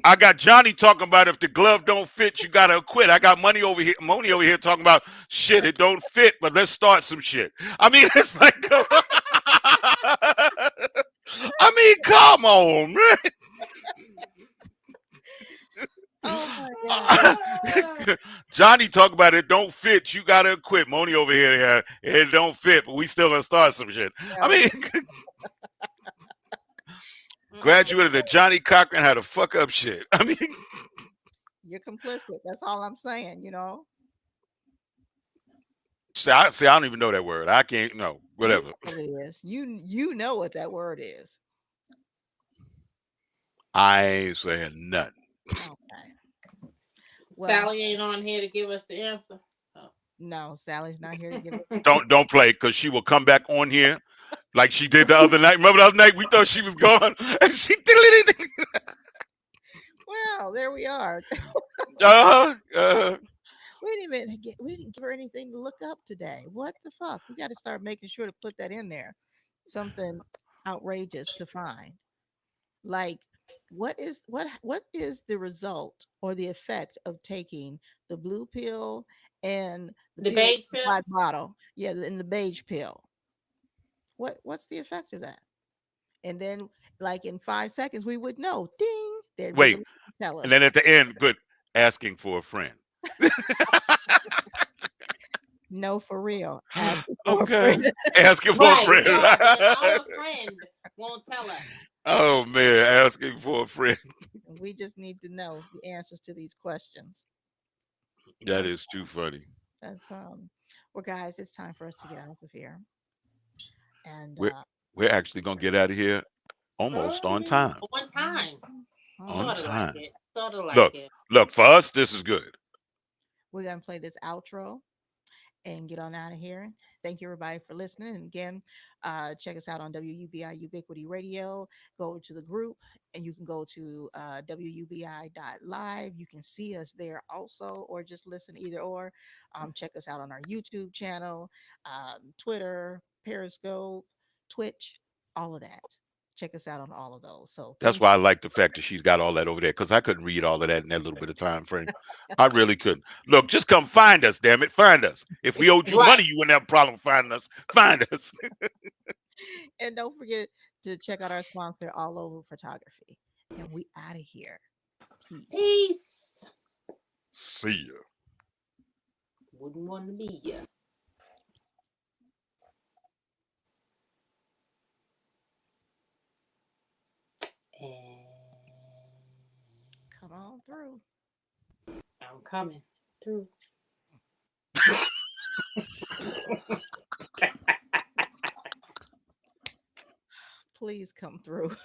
I got Johnny talking about if the glove don't fit, you gotta quit. I got Moni over here talking about shit, it don't fit, but let's start some shit. I mean, it's like, I mean, come on, man. Oh my God. Johnny talk about it don't fit, you gotta quit. Moni over here, it don't fit, but we still gonna start some shit. I mean, graduated of Johnny Cochran had to fuck up shit. I mean, you're complicit. That's all I'm saying, you know. See, I don't even know that word. I can't know. Whatever. What it is. You know what that word is. I ain't saying nothing. Okay. Sally ain't on here to give us the answer. Oh. No, Sally's not here to give us. Don't play, because she will come back on here like she did the other night. Remember the other night we thought she was gone and she did anything. Well, there we are. We didn't give her anything to look up today. What the fuck? We got to start making sure to put that in there. Something outrageous to find. Like, what is the result or the effect of taking the blue pill and the beige pill? Black bottle? Yeah, and the beige pill. What's the effect of that? And then, like, in 5 seconds, we would know. Ding. Wait. Tell us. And then at the end, but asking for a friend. No, for real. Okay. Asking for a friend. Our friend won't tell us. Oh man, asking for a friend. We just need to know the answers to these questions. That is too funny. That's well, guys, it's time for us to get out of here. And we're actually gonna get out of here almost on time. On time. On time. Sort of like it. Look, for us, this is good. We're gonna play this outro and get on out of here. Thank you, everybody, for listening. And again, check us out on WUBI Ubiquity Radio. Go to the group, and you can go to WUBI.live. You can see us there also, or just listen either or. Check us out on our YouTube channel, Twitter, Periscope, Twitch, all of that. check us out on all of those. So That's why I like the fact that she's got all that over there, because I couldn't read all of that in that little bit of time frame. I really couldn't. Look, just come find us, damn it. Find us. If we owed you Right. money, you wouldn't have a problem finding us. Find us. And don't forget to check out our sponsor, All Over Photography. And we out of here. Peace. Peace. See ya. Wouldn't want to be ya. And Come on through. I'm coming through. Please come through.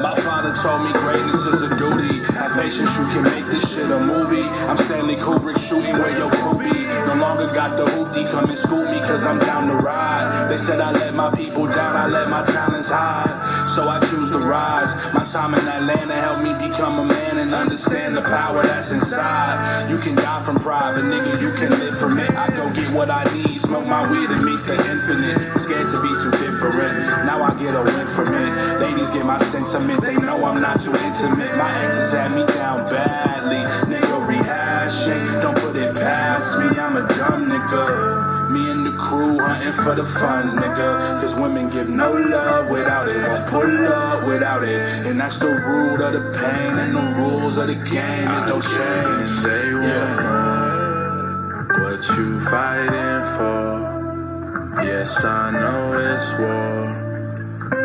My father told me greatness is a duty. Have patience, you can make this shit a movie. I'm Stanley Kubrick shooting where your crew be. No longer got the hoopty, come and scoop me cause I'm down to ride. They said I let my people down, I let my talents hide. So I choose to rise. My time in Atlanta helped me become a man and understand the power that's inside. You can die from pride, but nigga, you can live from it. I go get what I need, smoke my weed and meet the infinite. Scared to be too different, now I get a win from it. Ladies get my sentiment, they know I'm not too intimate. My exes had me down badly, nigga rehashing. Don't put it past me, I'm a dumb nigga. Me and the crew hunting for the funds, nigga. Cause women give no love without it, won't pull up without it. And that's the root of the pain and the rules of the game. It don't change. Day one, what you fighting for? Yes, I know it's war.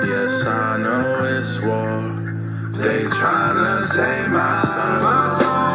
Yes, I know it's war. They tryna take my son.